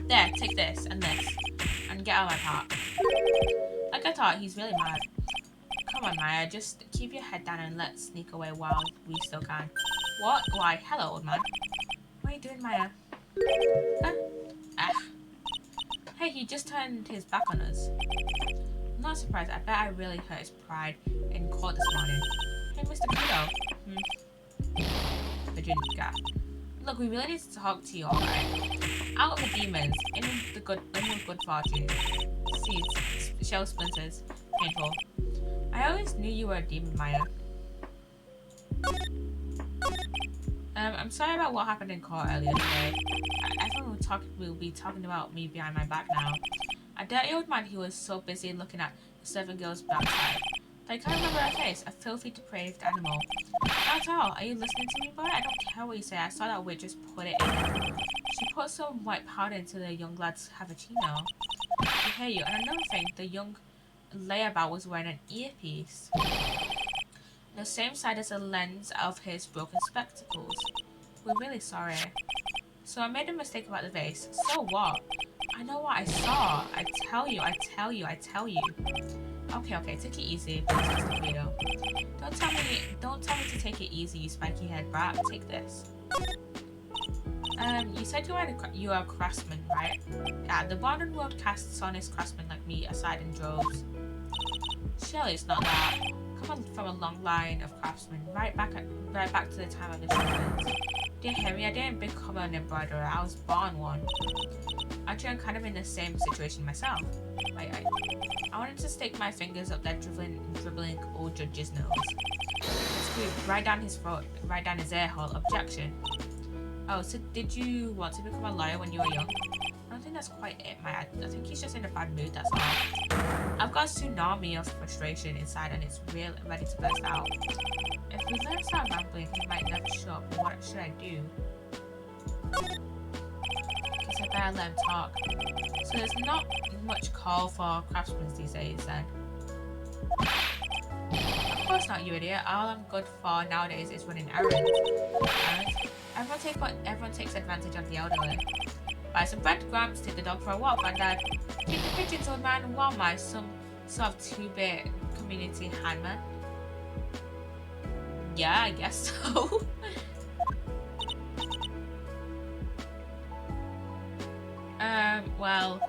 There, take this and this. And get out of my park. Like I thought, he's really mad. Come on, Maya, just keep your head down and let's sneak away while we still can. What? Why? Hello, old man. What are you doing, Maya? Huh? Ah. Hey, he just turned his back on us. I'm not surprised. I bet I really hurt his pride in court this morning. Hey, Mr. Kudo. Pigeon guy. Look, we really need to talk to you, alright? Out of the demons, in with good fortune. Seeds, shell splinters, painful. I always knew you were a demon, Maya. I'm sorry about what happened in court earlier today. Everyone will be talking about me behind my back now. A dirty old man who was so busy looking at the servant girl's backside. But I can't remember her face, a filthy, depraved animal. Not at all. Are you listening to me, boy? I don't care what you say. I saw that witch just put it in. She put some white powder into the young lad's cappuccino. I hear you. And another thing, the young layabout was wearing an earpiece. The same side as the lens of his broken spectacles. We're really sorry. So I made a mistake about the vase. So what? I know what I saw. I tell you. Okay, take it easy, please, Mr. Guido. Don't tell me to take it easy, you spiky head brat. Take this. You said you are a craftsman, right? Yeah, the modern world casts honest craftsmen like me aside in droves. Surely it's not that. Come from a long line of craftsmen, right back to the time of the Shermans. Dear Henry, I didn't become an embroiderer. I was born one. Actually, I'm kind of in the same situation myself. I wanted to stick my fingers up that dribbling old judge's nose. Screw right down his throat, right down his ear hole. Objection. Oh, so did you want to become a lawyer when you were young? don't think that's quite it, I think he's just in a bad mood, that's all. I've got a tsunami of frustration inside and it's real ready to burst out. If we let him start rambling, he might never show up. What should I do? Guess I better let him talk. So there's not much call for craftsmen these days then. Of course not, you idiot. All I'm good for nowadays is running errands. Everyone takes advantage of the elderly. Buy some breadcrumbs, take the dog for a walk, and take the pigeons, old man, and Walmart, some sort of 2-bit community handman. Yeah, I guess so. Well,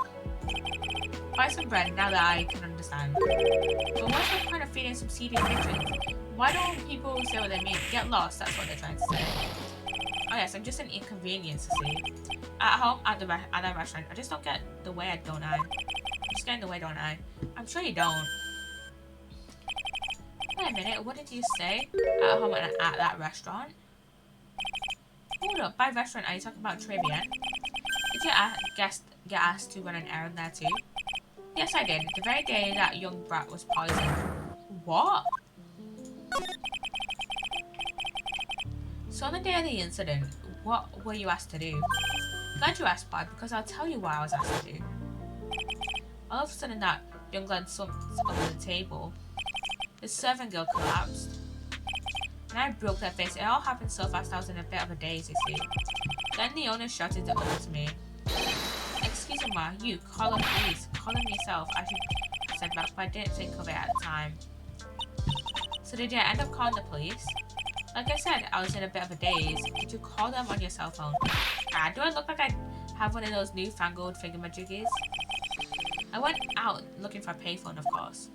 buy some bread now that I can understand. But what's the point of feeding some seedy pigeons? Why don't people say what they mean? Get lost, that's what they're trying to say. Oh yes, I'm just an inconvenience, you see. At home, at the restaurant, I just don't get the way, don't I? I'm just getting the way, don't I? I'm sure you don't. Wait a minute, what did you say? At home and at that restaurant? Hold up, by restaurant, are you talking about trivia? Did you get asked to run an errand there too? Yes, I did. The very day that young brat was poisoned. What? So on the day of the incident, what were you asked to do? Glad you asked, Bob, because I'll tell you what I was asked to do. All of a sudden that young lad slumped over the table. The servant girl collapsed. And I broke their face. It all happened so fast I was in a bit of a daze, you see. Then the owner shouted it over to me. Excuse me, ma, you, call them police. Call them yourself, I should said back, but I didn't think of it at the time. So did you end up calling the police? Like I said, I was in a bit of a daze. Did you call them on your cell phone? Ah, do I look like I have one of those newfangled thingamajiggies? I went out looking for a payphone, of course.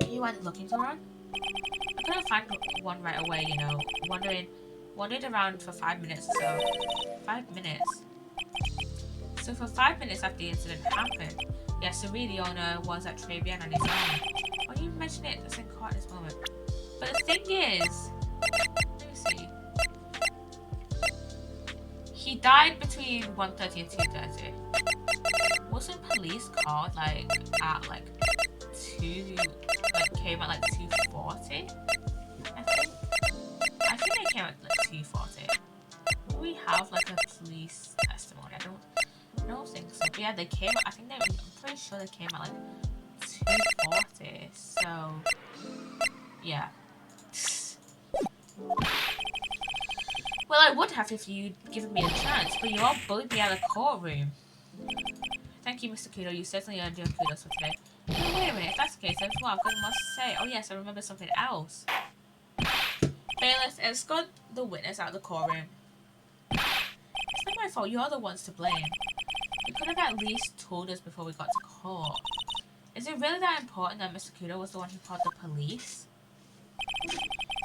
You went looking for one? I couldn't find one right away, you know. Wandered around for 5 minutes or so. 5 minutes? So for 5 minutes after the incident happened, yes, the really owner was at Trevian on his own. Why do you mention it? It's in court at this moment. But the thing is, let me see. He died between 1:30 and 2:30. Wasn't police called at 2? Came at 2:40? I think they came at 2:40. Do we have a police testimony? I don't think so. But yeah, they came. I'm pretty sure they came at 2:40. So yeah. Well, I would have if you'd given me a chance, but you all bullied me out of the courtroom. Thank you, Mr. Kudo. You certainly earned your kudos for today. No, wait a minute. If that's the case, then what I've got to say. Oh yes, I remember something else. Bailiff, escort the witness out of the courtroom. It's not my fault. You're the ones to blame. You could have at least told us before we got to court. Is it really that important that Mr. Kudo was the one who called the police?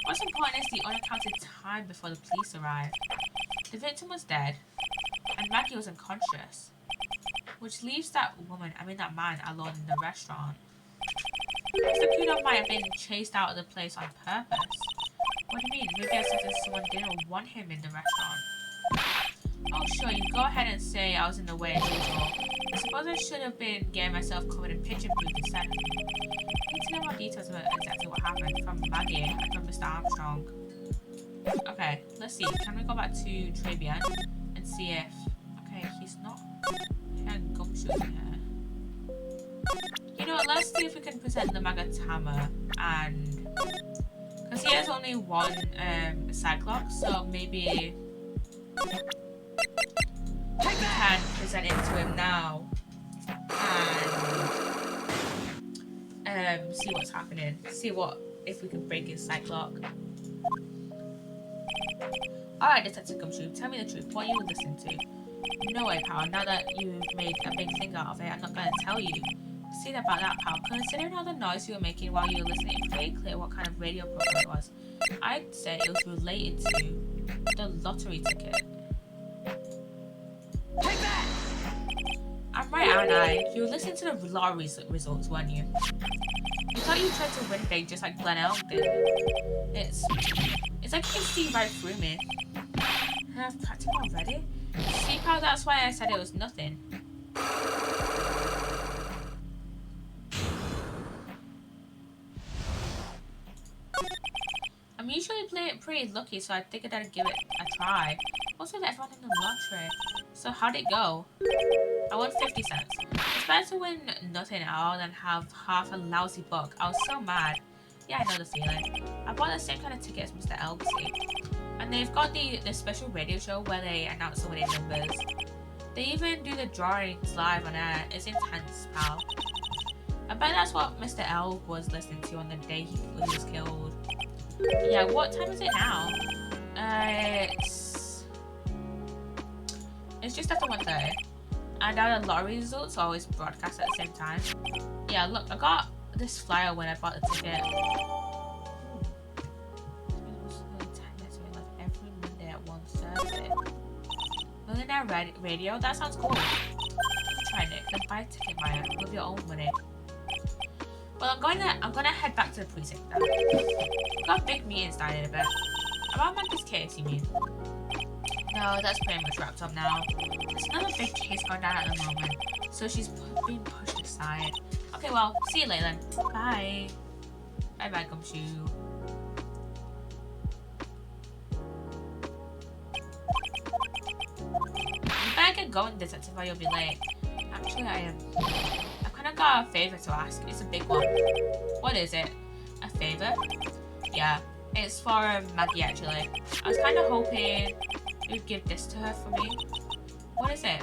What's important is the unaccounted time before the police arrived. The victim was dead, and Maggie was unconscious. Which leaves that man alone in the restaurant. Mr. Kudo might have been chased out of the place on purpose. What do you mean? Maybe I said someone didn't want him in the restaurant. Oh sure, you go ahead and say I was in the way as usual. I suppose I should have been getting myself covered in pigeon poop instead. I need to know more details about exactly what happened from Maggie and from Mr. Armstrong. Okay, let's see. Can we go back to Trevian and see if... Okay, he's not... and gumshoes in here. You know what, let's see if we can present the Magatama and... Because he has only one Cyclops, so maybe... we can present it to him now. And... see what's happening. See if we can break his Cyclops. Alright, Detective Gumshoe, tell me the truth. What are you listening to? No way, pal. Now that you've made a big thing out of it, I'm not going to tell you. See about that, pal. Considering all the noise you were making while you were listening, it's pretty clear what kind of radio program it was. I'd say it was related to the lottery ticket. Take that! I'm right, aren't I? You were listening to the lottery results, weren't you? You thought you tried to win big just like Glen Elk did. It's like you can see right through me. I've practiced already. See, pal, that's why I said it was nothing. I'm usually pretty lucky, so I figured I'd give it a try. Also, everyone in the lottery. So how'd it go? I won 50 cents. It's better to win nothing at all than have half a lousy buck. I was so mad. Yeah, I know the feeling. I bought the same kind of ticket as Mr. Elbsey. And they've got the special radio show where they announce the winning numbers. They even do the drawings live on air. It's intense, pal. I bet that's what Mr. L was listening to on the day he was killed. Yeah, what time is it now? It's just after 1:30. And now the lottery results are always broadcast at the same time. Yeah, look, I got this flyer when I bought the ticket. Every Monday at 1:30. Millionaire Radio? That sounds cool. Try it. Then buy a ticket, Maya, with your own money. Well, I'm gonna head back to the precinct now. We've got a big meeting started a bit. About Maggie's case, you mean? No, that's pretty much wrapped up now. There's another big case going down at the moment, so she's being pushed aside. Okay, well, see you later then. Bye. Bye-bye, Gumshoe. You better get going, detective, or you'll be late. Actually, I am. I've kind of got a favor to ask. It's a big one. What is it? A favor? Yeah, it's for Maggie, actually. I was kind of hoping you'd give this to her for me. What is it?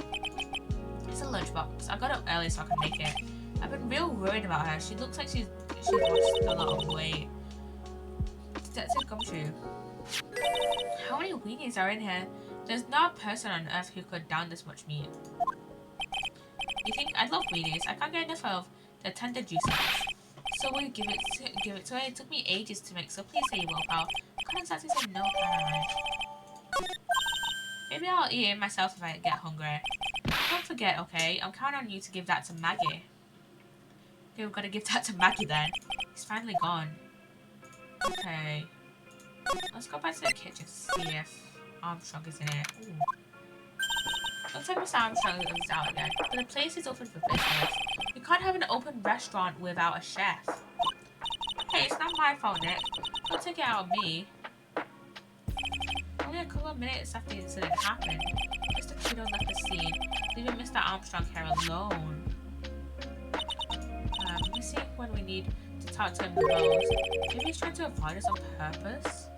It's a lunchbox. I got up early so I can make it. I've been real worried about her. She looks like she's lost a lot of weight. Detective Gumshoe. How many weenies are in here? There's not a person on earth who could down this much meat. You think I love weenies? I can't get enough of the tender juices. So will you give it to her? It took me ages to make, so please say you will, pal. Can't exactly say no, can I? Maybe I'll eat it myself if I get hungry. Don't forget, okay? I'm counting on you to give that to Maggie. Okay, we've got to give that to Maggie then. He's finally gone. Okay. Let's go back to the kitchen to see if Armstrong is in it. Ooh. Looks like Mr. Armstrong is out again. But the place is open for business. You can't have an open restaurant without a chef. Hey, it's not my fault, Nick. Don't take it out of me. Only a couple of minutes after the incident happened, Mr. Kudo left the scene, leaving Mr. Armstrong here alone. Missing when we need to talk to him the most. Maybe he's trying to avoid us on purpose?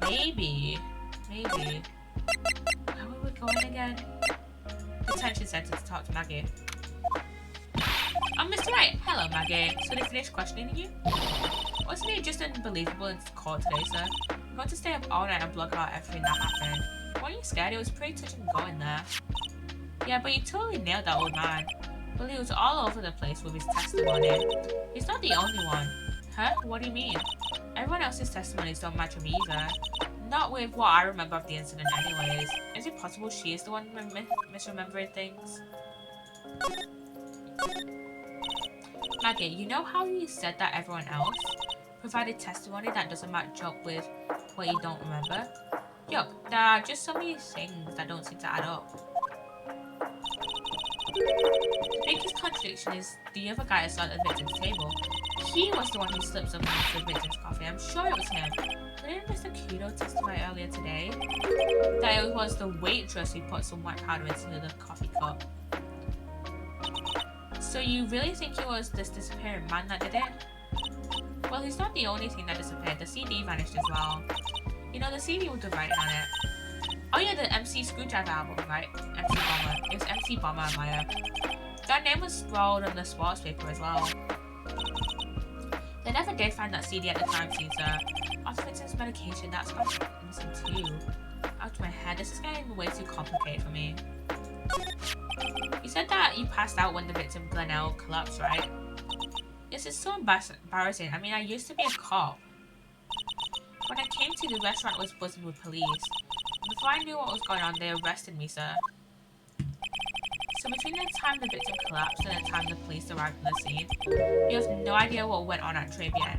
Maybe. Where were we going again? Detention center to talk to Maggie. I'm Mr. Wright. Hello, Maggie. So they finished questioning you? Wasn't it just unbelievable in court today, sir? I'm going to stay up all night and blog about everything that happened. Weren't you scared? It was pretty touch and go in there. Yeah, but you totally nailed that old man. Well, he was all over the place with his testimony. He's not the only one. Huh? What do you mean? Everyone else's testimonies don't match him either. Not with what I remember of the incident anyways. Is it possible she is the one misremembering things? Maggie, you know how you said that everyone else provided testimony that doesn't match up with what you don't remember? Yup, there are just so many things that don't seem to add up. The biggest contradiction is the other guy that sat at the victim's table. He was the one who slipped something into the victim's coffee. I'm sure it was him. Didn't Mr. Kudo testify earlier today that it was the waitress who put some white powder into the coffee cup? So you really think it was this disappearing man that did it? Well, he's not the only thing that disappeared. The CD vanished as well. You know, the CD with the writing on it. Oh yeah, the MC Screwdriver album, right? MC Bomber. It was MC Bomber, Maya. That name was scrawled on the sports paper as well. They never did find that CD at the crime scene, sir. After Vincent's medication, that's gone missing too. Out of my head, this is getting way too complicated for me. You said that you passed out when the victim Glenelle collapsed, right? Yes, it's so embarrassing. I mean, I used to be a cop. When I came to, the restaurant was buzzing with police. Before I knew what was going on, they arrested me, sir. So between the time the victim collapsed and the time the police arrived on the scene, you have no idea what went on at Trebian.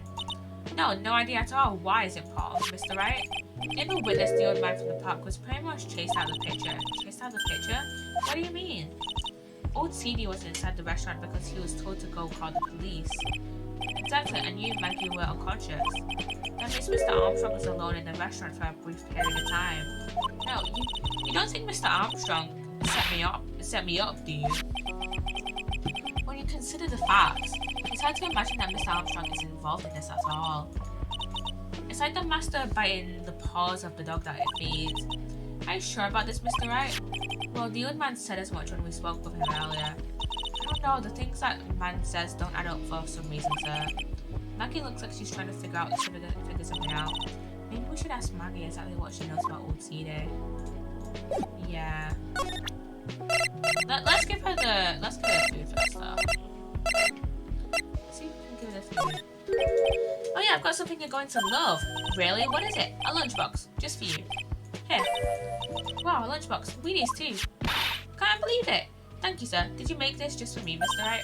No, no idea at all. Why is it Paul, Mr. Wright? In the witness, the old man from the park was pretty much chased out of the picture. Chased out of the picture? What do you mean? Old CD wasn't inside the restaurant because he was told to go call the police. Exactly, and you and Maggie were unconscious. That means Mr. Armstrong was alone in the restaurant for a brief period of time. No, you don't think Mr. Armstrong set me up, do you? When you consider the facts, it's hard to imagine that Mr. Armstrong is involved in this at all. It's like the master biting the paws of the dog that it feeds. Are you sure about this, Mr. Wright? Well, the old man said as much when we spoke with him earlier. I don't know, the things that man says don't add up for some reason, sir. Maggie looks like she's trying to figure something out. Maybe we should ask Maggie exactly what she knows about old CD. Yeah. Let's give her food first, though. Let's see if we can give her the food. Oh yeah, I've got something you're going to love. Really? What is it? A lunchbox. Just for you. Here. Wow, a lunchbox. Weenies too. Can't believe it. Thank you, sir. Did you make this just for me, Mr. Wright?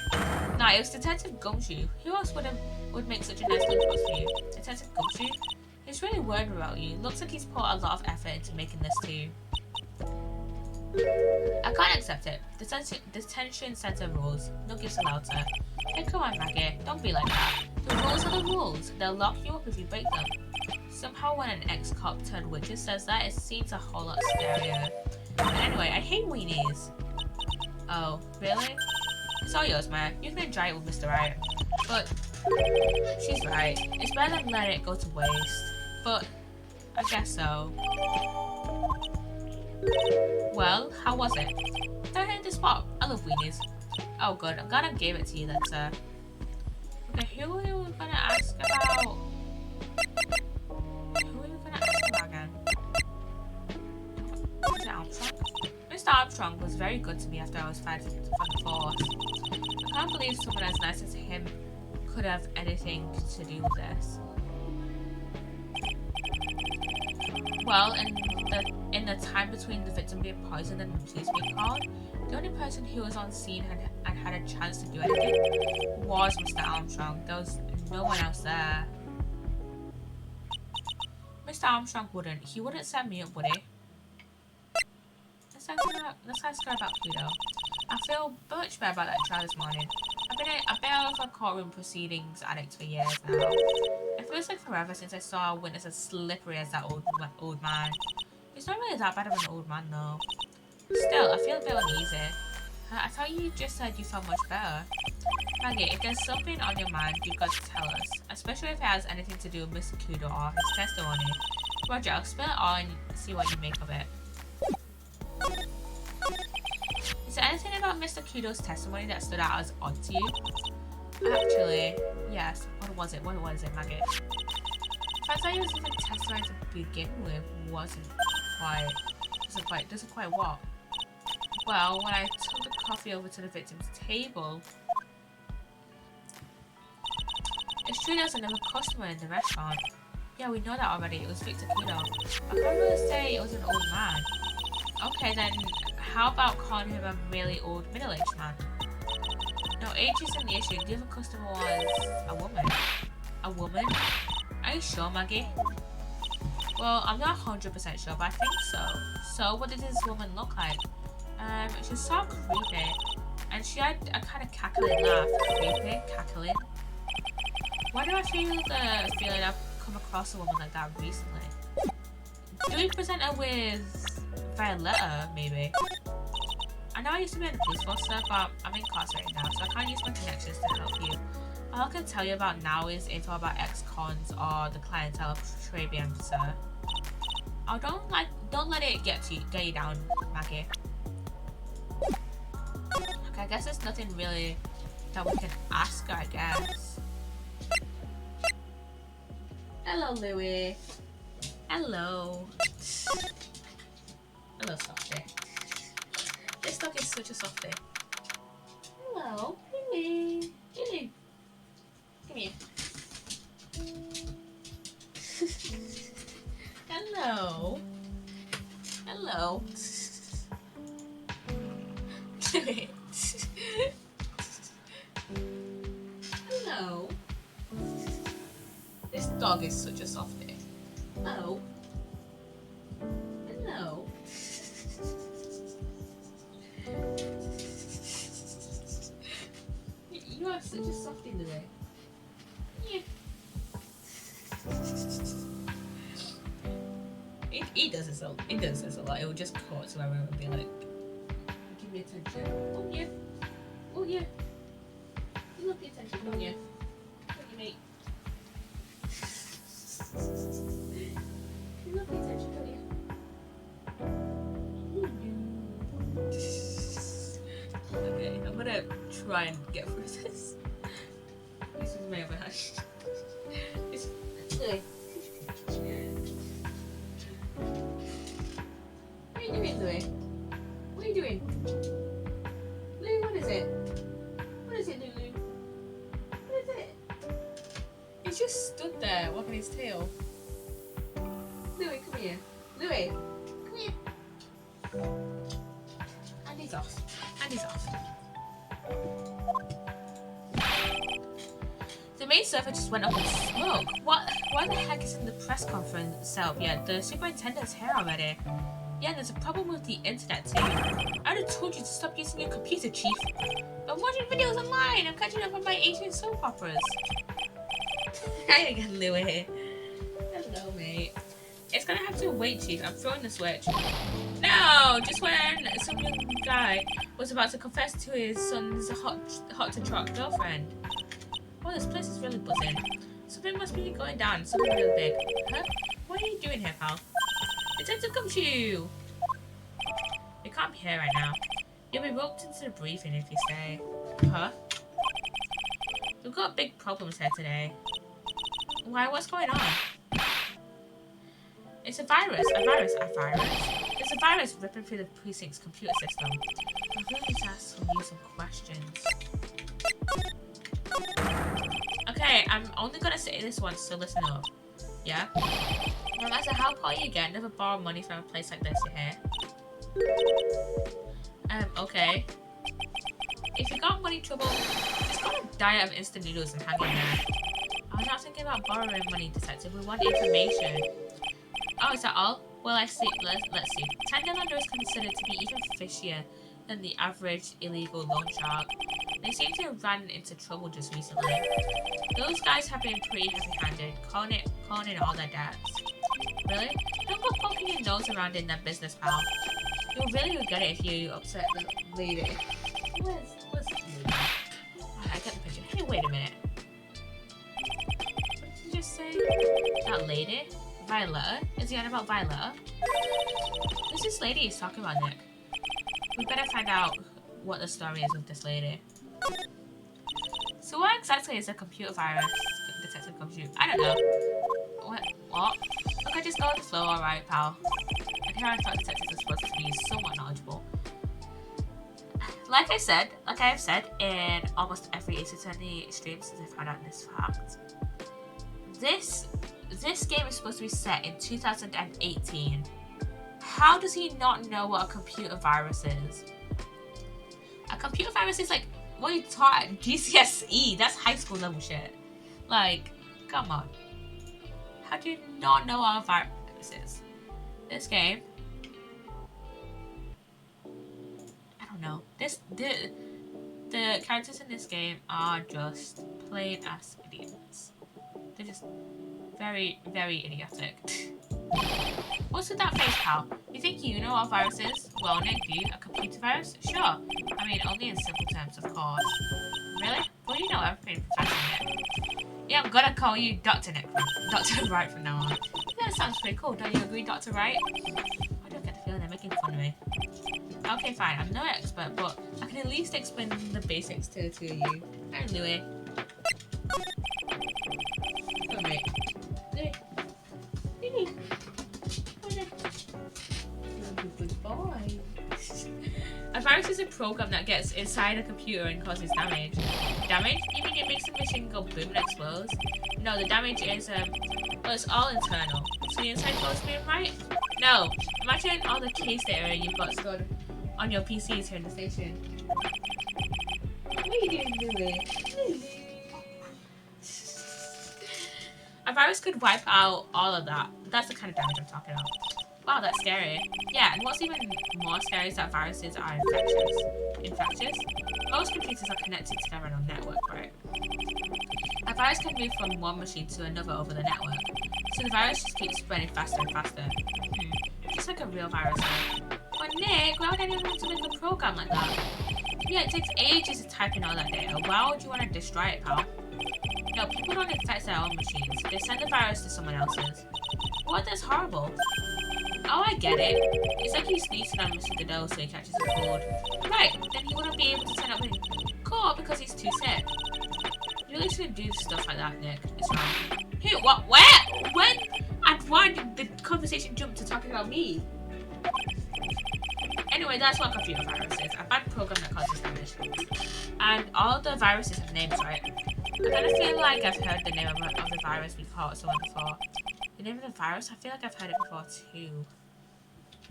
Nah, it was Detective Gumshoe. Who else would make such a nice lunchbox for you? Detective Gumshoe? He's really worried about you. Looks like he's put a lot of effort into making this too. I can't accept it. Detention center rules. No gifts allowed, sir. Hey, come on, Maggie. Don't be like that. The rules are the rules. They'll lock you up if you break them. Somehow when an ex-cop turned witches says that, it seems a whole lot scarier. But anyway, I hate weenies. Oh, really? It's all yours, man. You can enjoy it with Mr. Wright. But she's right. It's better than letting it go to waste. But I guess so. Well, how was it? They're hitting the spot. I love weenies. Oh good, I'm gonna give it to you then, sir. Okay, who are we gonna ask about? Who are we gonna ask about again? Is it Armstrong? Mr. Armstrong was very good to me after I was fired from the force. I can't believe someone as nice as him could have anything to do with this. Well, in the time between the victim being poisoned and the police being called, the only person who was on scene and had a chance to do anything was Mr. Armstrong. There was no one else there. Mr. Armstrong wouldn't. He wouldn't set me up, would he? Let's ask her about Pluto. I feel much better about that trial this morning. I've been out of a courtroom proceedings addict for years now. It feels like forever since I saw a witness as slippery as that old man. He's not really that bad of an old man though. Still, I feel a bit uneasy. I thought you just said you felt much better. Maggie, if there's something on your mind, you've got to tell us. Especially if it has anything to do with Mr. Kudo or his testimony. Roger, I'll spill it all and see what you make of it. Is there anything about Mr. Kudo's testimony that stood out as odd to you? Actually, yes. What was it, Maggie? The fact that he was even testifying to begin with doesn't quite what? Well, when I took the coffee over to the victim's table, it's true there's another customer in the restaurant. Yeah, we know that already. It was Victor Kudo. I can't really say it was an old man. Okay, then how about calling him a really old middle-aged man? No, age isn't the issue. The other customer was a woman. A woman? Are you sure, Maggie? Well, I'm not 100% sure, but I think so. So, what did this woman look like? She was so creepy. And she had a kind of cackling laugh. Creepy? Cackling? Why do I feel the feeling I've come across a woman like that recently? Do we present her with Viola, maybe? I know I used to be in the police force, sir, but I'm incarcerated now, so I can't use my connections to help you. All I can tell you about now is info about ex-cons or the clientele of Trabian, sir. Oh, don't let it get you down, Maggie. Okay, I guess there's nothing really that we can ask her, I guess. Hello, Louie. Hello. Hello, Softie. This dog is such a softie. Hello, Lily. Lily. Come here. Hello. Hello. Lily. Hello. This dog is such a softie. Hello. Hello. You are such a softie, Louis. Yeah. He does this a lot. He does this a lot. It will just cut to everyone and be like, give me attention. Oh yeah. Oh yeah. You love the attention, don't you? Don't you, mate? You love the attention, don't you? Okay, I'm gonna try and get through this. This is my other hand. It's Louis. What are you doing, Louis? What are you doing? Louis, what is it? What is it, Lulu? What is it? He's just stood there, wagging his tail. Louis, come here. Louis, come here. And he's off. And he's off. The main server just went up in smoke. What? Why the heck is in the press conference itself? Yeah, the superintendent's here already. Yeah, there's a problem with the internet too. I would have told you to stop using your computer, Chief. I'm watching videos online. I'm catching up on my Asian soap operas. Hi again, Louis. Hello, mate. It's gonna have to wait, Chief. I'm throwing the switch. No! Just when some young guy was about to confess to his son's hot-to-trot girlfriend. Well, this place is really buzzing. Something must be going down. Something really big. Huh? What are you doing here, pal? Detective Gumshoe! You can't be here right now. You'll be roped into the briefing if you stay. Huh? We've got big problems here today. Why? What's going on? It's a virus. A virus. It's a virus ripping through the precinct's computer system. I really need to ask you some questions. Okay, I'm only gonna say this once, so listen up. Yeah? No matter how poor you get, never borrow money from a place like this, you hear? Okay. If you got money trouble, just go on a diet of instant noodles and hang in there. I was not thinking about borrowing money, detective. We want information. Oh, is that all? Well, I see. Let's see. $10 is considered to be even fishier than the average illegal loan shark. They seem to have ran into trouble just recently. Those guys have been pretty heavy-handed, calling in all their debts. Really? Don't go poking your nose around in their business, pal. You'll really regret it if you upset the lady. Where's the lady? I get the picture. Hey, wait a minute. What did you just say? That lady? Viola? Is he on about Viola? Who's this lady he's talking about, Nick? We better find out what the story is with this lady. So what exactly is a computer virus? Detective Gumshoe. I don't know. What? Look, I just go with the flow, alright, pal. And here I thought detectives are supposed to be somewhat knowledgeable. Like I have said in almost every Ace Attorney stream since I found out this fact. This game is supposed to be set in 2018. How does he not know what a computer virus is? A computer virus is like what you taught at GCSE. That's high school level shit. Like, come on. How do you not know what a virus is? This game. I don't know. The characters in this game are just plain ass idiots. They're just very, very idiotic. What's with that face, pal? You think you know what a virus is? Well, Nick, do you? A computer virus? Sure. I mean, only in simple terms, of course. Really? Well, you know everything, Professor Nick. Yeah, I'm gonna call you Dr. Nick. Dr. Wright from now on. That sounds pretty cool. Don't you agree, Dr. Wright? I don't get the feeling they're making fun of me. Okay, fine. I'm no expert, but I can at least explain the basics to the two of you. Hi, Louis. Oh, mate. Louis. Louis. Good boy. A virus is a program that gets inside a computer and causes damage. Damage? You mean it makes the machine go boom and explodes? No, the damage is, well, it's all internal. So the inside goes boom, right? No. Imagine all the case data you've got stored on your PCs here in the station. What are you doing, Louis? A virus could wipe out all of that. That's the kind of damage I'm talking about. Wow, that's scary. Yeah, and what's even more scary is that viruses are infectious. Infectious? Most computers are connected together on a network, right? A virus can move from one machine to another over the network, so the virus just keeps spreading faster and faster. Just like a real virus would. But Nick, why would anyone want to make a program like that? Yeah, it takes ages to type in all that data. Why would you want to destroy it, pal? No, people don't infect their own machines. They send the virus to someone else's. What? That's horrible. Oh, I get it. It's like he sneezes on Mr. Godot so he catches a cold. Right, then he wouldn't be able to turn up in court because he's too sick. You really shouldn't do stuff like that, Nick. It's wrong. Who? What? Where? When? And why did the conversation jump to talking about me? Anyway, that's what a computer virus is. A bad program that causes damage. And all the viruses have names, right? I kind of feel like I've heard the name of the virus before, someone before. The name of the virus? I feel like I've heard it before too.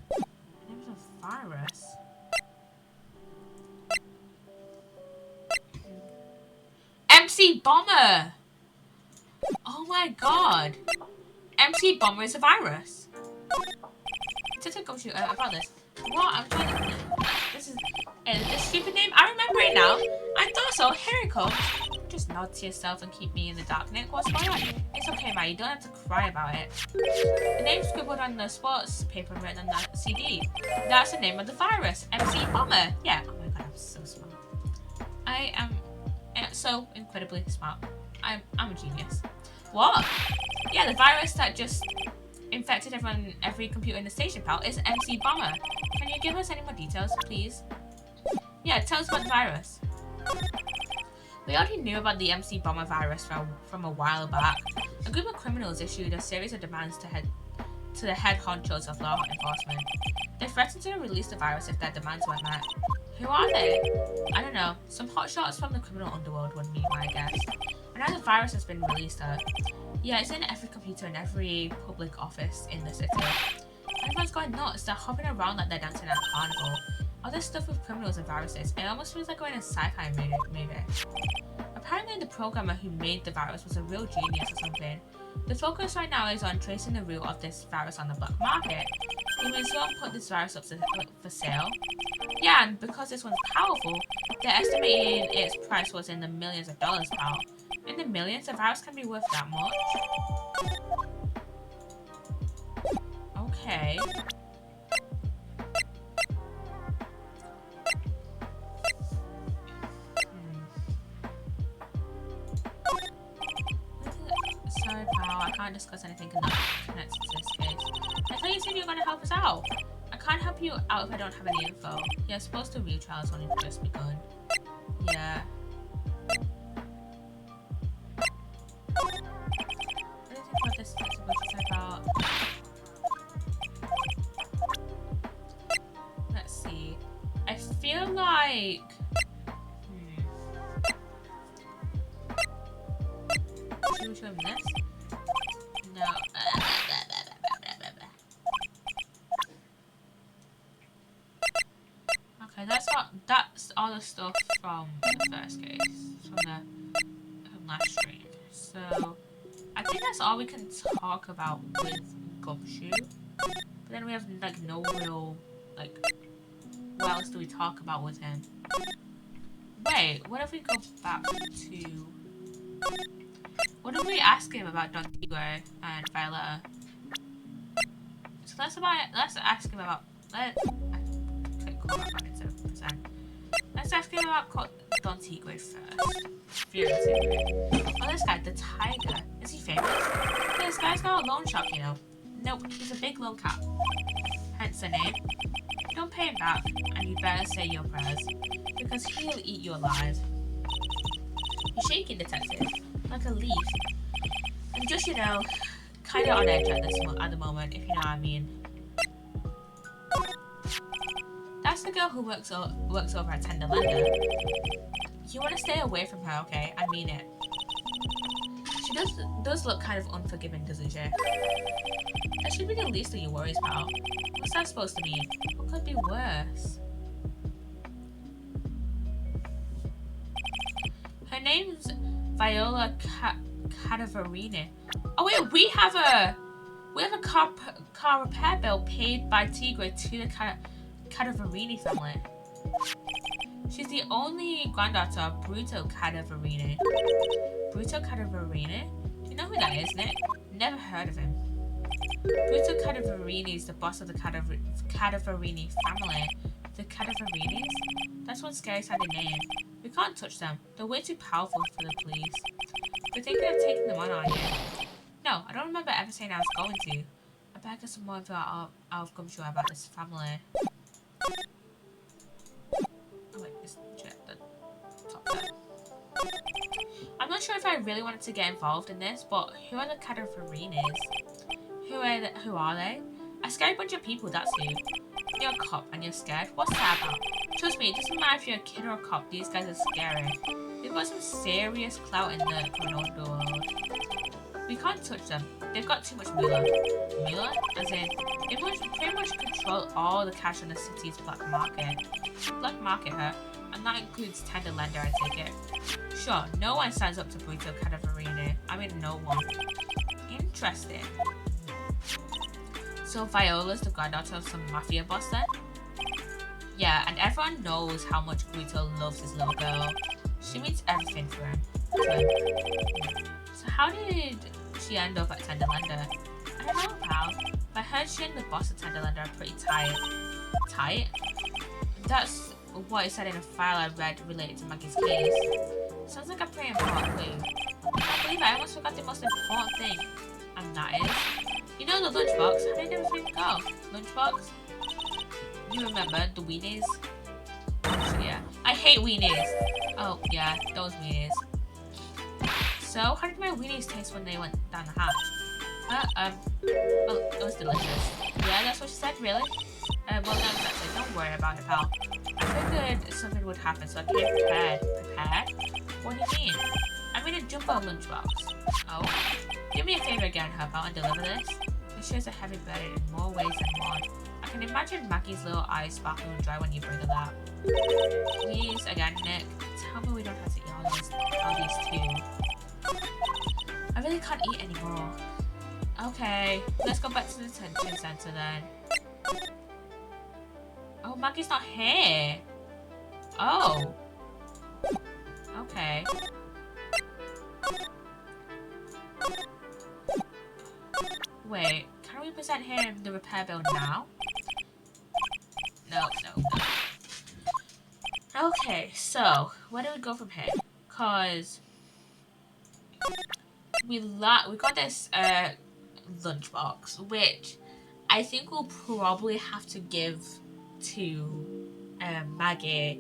The name of the virus? MC Bomber! Oh my god! MC Bomber is a virus. Did I go to about this? What? I'm trying to... This is... this stupid name? I remember it now. I thought so. Here it comes. Just nod to yourself and keep me in the dark, Nick. What's going on? It's okay, man. You don't have to cry about it. The name scribbled on the sports paper and written on that CD. That's the name of the virus. MC Bomber. Yeah. Oh my god, I'm so smart. I am so incredibly smart. I'm a genius. What? Yeah, the virus that just infected every computer in the station, pal, is MC Bomber. Can you give us any more details, please? Yeah, tell us about the virus. We already knew about the MC Bomber virus from a while back. A group of criminals issued a series of demands to the head honchos of law enforcement. They threatened to release the virus if their demands weren't met. Who are they? I don't know. Some hotshots from the criminal underworld would be my guess. And now the virus has been released, yeah, it's in every computer in every public office in the city. Everyone's going nuts. They're hopping around like they're dancing at a carnival. All this stuff with criminals and viruses, it almost feels like we're in a sci-fi movie. Apparently the programmer who made the virus was a real genius or something. The focus right now is on tracing the root of this virus on the black market. He may soon put this virus up for sale. Yeah, and because this one's powerful, they're estimating its price was in the millions of dollars, pal. In the millions, a virus can be worth that much? Okay. Sorry, pal, I can't discuss anything connected to this case. I thought you said you were going to help us out. I can't help you out if I don't have any info. Yeah, I suppose the real trial's only just begun. Yeah. What do you think about this text about? Let's see. I feel like... Should we show him this? No. Okay, that's all the stuff from the first case, from the last stream. So I think that's all we can talk about with Gumshoe. But then we have like no real what else do we talk about with him? Wait, what if we go back to what if we ask him about Don Tigre and Viola? So let's ask him about let's ask him about Don Tigre first. Oh, this guy, the tiger. Is he famous? Yeah, this guy's got a loan shark, you know. Nope, he's a big loan cat. Hence the name. Don't pay him back, and you better say your prayers, because he'll eat you alive. You're shaking, detective, like a leaf. I'm just, you know, kind of on edge at the moment, if you know what I mean. That's the girl who works over at Tender Lender. You want to stay away from her, okay? I mean it. She does look kind of unforgiving, doesn't she? That should be the least of your worries, pal. What's that supposed to mean? What could be worse? Her name's Viola Cadavarini. Oh wait, we have a car repair bill paid by Tigre to the Cadavarini family. She's the only granddaughter of Bruto Cadaverini. Bruto Cadaverini? Do you know who that is, Nick? Never heard of him. Bruto Cadaverini is the boss of the Cadaverini family. The Cadaverinis? That's one scary sounding name. We can't touch them. They're way too powerful for the police. We're thinking of taking them on, are you? No, I don't remember ever saying I was going to. I better get some more info out of Gumshoe about this family. Oh wait, just check the top there. I'm not sure if I really wanted to get involved in this, but who are the Cadaverinis? Who are they? A scary bunch of people, that's who. You're a cop and you're scared? What's that about? Trust me, it doesn't matter if you're a kid or a cop, these guys are scary. They've got some serious clout in the criminal world. We can't touch them. They've got too much moolah. Moolah? As in, they pretty much control all the cash on the city's black market. Black market, huh? And that includes tender lender, I take it. Sure, no one stands up to Bruto Cadaverini. I mean, no one. Interesting. So Viola's the granddaughter of some mafia boss then? Yeah, and everyone knows how much Bruto loves his little girl. She means everything for him. So how did she end up at Tenderlander? I don't know, pal. But I heard she and the boss at Tenderlander are pretty tight. Tight? That's what it said in a file I read related to Maggie's case. Sounds like a pretty important clue. I believe I almost forgot the most important thing. And that is... You know the lunchbox? How did everything go? Lunchbox? You remember the weenies? Yeah. I hate weenies. Oh, yeah, those weenies. So, how did my weenies taste when they went down the hatch? Well, it was delicious. Yeah, that's what she said, really? Well, no, exactly. Don't worry about it, pal. I figured something would happen, so I came prepared. Prepared? What do you mean? I made a jumbo lunchbox. Oh. Do me a favor again, pal, and deliver this. It shows a heavy burden in more ways than one. I can imagine Maggie's little eyes sparkle and dry when you bring her that. Please, again, Nick, tell me we don't have to eat all these too. I really can't eat anymore. Okay, let's go back to the detention center then. Oh, Maggie's not here. Oh. Okay. Wait, can we present him the repair bill now? No. Okay, so where do we go from here? Cause we got this lunchbox, which I think we'll probably have to give to Maggie.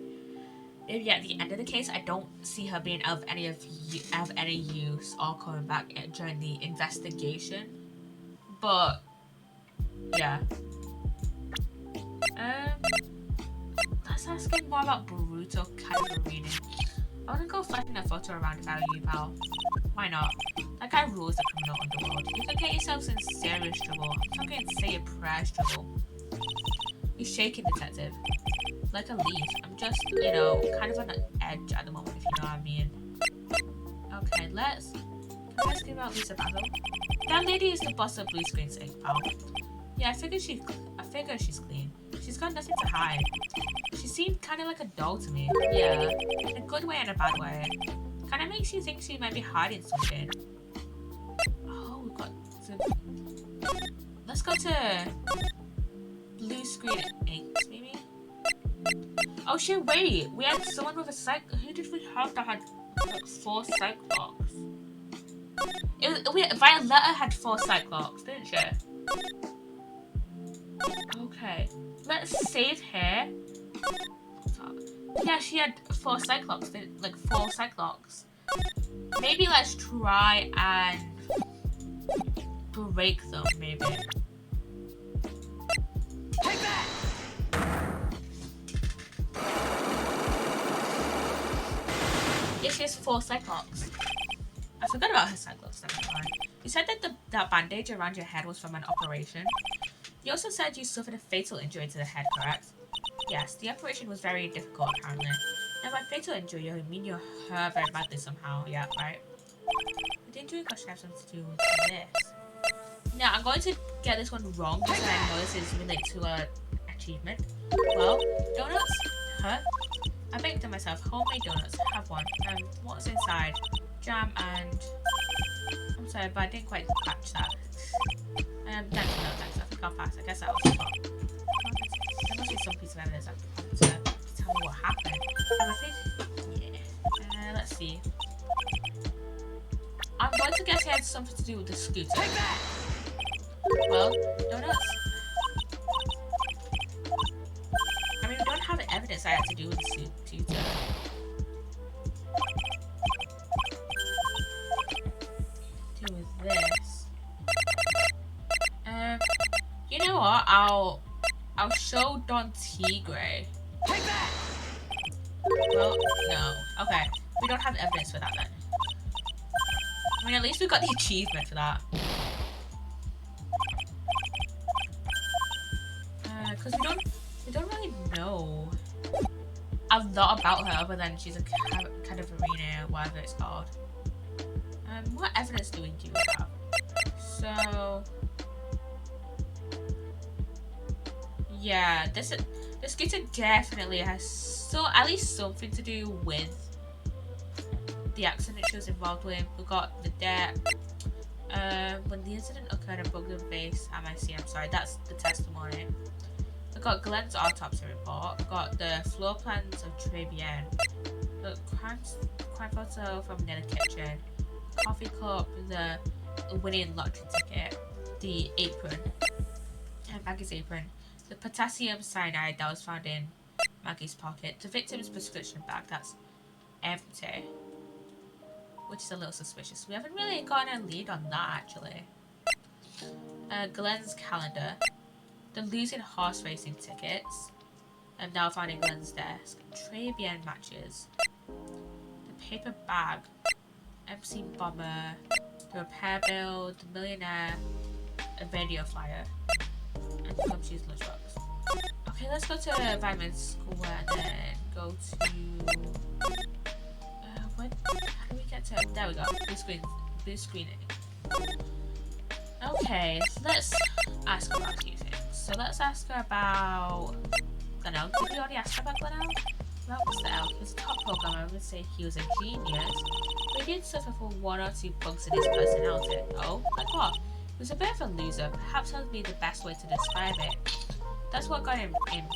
Maybe at the end of the case, I don't see her being of any use or coming back during the investigation. But yeah. Let's ask him more about Bruto Cadaverini. I wanna go flashing a photo around if I were you, pal. Why not? That guy rules the criminal underworld. You could get yourselves in serious trouble. I'm talking say a prayers trouble. You're shaking, detective. Like a leaf. I'm just, kind of on the edge at the moment, if you know what I mean. Okay, can I ask you about Lisa Basil? That lady is the boss of Blue Screen Inc., pal. Yeah, I figure she's clean. She's got nothing to hide. She seemed kind of like a doll to me. Yeah, in a good way and a bad way. Kind of makes you think she might be hiding something. Oh, we've got to... Let's go to Blue Screen Inc., maybe? Oh shit, wait! We had someone with a Who did we have that had like 4 Cyclops? Violetta had 4 Cyclops, didn't she? Okay, let's save her. Yeah, she had 4 Cyclops, like 4 Cyclops. Maybe let's try and break them, maybe. Take that! Yeah, she has 4 Cyclops. I forgot about her Cyclops, never mind. You said that that bandage around your head was from an operation. You also said you suffered a fatal injury to the head, correct? Yes, the operation was very difficult, apparently. Now, by fatal injury, you mean you hurt very badly somehow, yeah, right? The injury should have something to do with this. Now, I'm going to get this one wrong because I know this is related to an achievement. Well, donuts? Huh? I baked them myself. Homemade donuts. Have one. What's inside? Jam and... I'm sorry, but I didn't quite catch that. Thanks, no, thanks. I think I'll pass. I guess that was the top. There must be some piece of evidence to tell me what happened. And I think... Yeah. Let's see. I'm going to guess it had something to do with the scooter. Well, donuts. I mean, we don't have evidence that had to do with the scooter. Do with this. You know what? I'll show Don Tigre. Well, no. Okay. We don't have evidence for that then. I mean, at least we got the achievement for that. Because we don't really know a lot about her other than she's a kind of arena, whatever it's called. What evidence do we have? So, yeah, this scooter definitely has at least something to do with the accident she was involved with. We got the debt. When the incident occurred, a broken face. I'm sorry, that's the testimony. We got Glenn's autopsy report. We got the floor plans of Trebian. The crime photo from near the kitchen. Coffee cup, the winning lottery ticket, the apron, Maggie's apron, the potassium cyanide that was found in Maggie's pocket, the victim's prescription bag that's empty, which is a little suspicious. We haven't really gotten a lead on that actually. Glenn's calendar, the losing horse racing tickets, and now found in Glenn's desk, Trebian matches, the paper bag, MC Bomber, the repair bill, the millionaire, a radio flyer, and the company's lunchbox. Okay, let's go to Environment School and then go to... how do we get to... There we go, blue screening. Okay, so let's ask her about a few things. So let's ask her about... Glenelg. Did we already ask her about Glenelg? Well, Mr. Elk, he was a top programmer. I would say he was a genius, but he did suffer from one or two bugs in his personality. Oh, like what? He was a bit of a loser. Perhaps that would be the best way to describe it. That's what got him into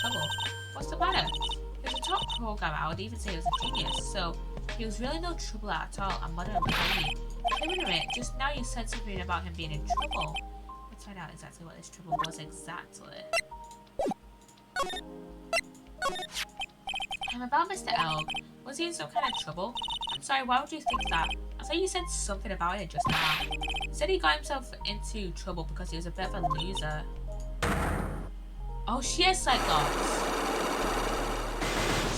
trouble. What's the matter? He was a top programmer. I would even say he was a genius, so he was really no trouble at all. I'm moderately happy. Wait a minute, just now you said something about him being in trouble. Let's find out exactly what this trouble was exactly. About Mr. Elk, was he in some kind of trouble? I'm sorry, why would you think that? I thought you said something about it just now. You said he got himself into trouble because he was a bit of a loser. Oh, she has Cyclops.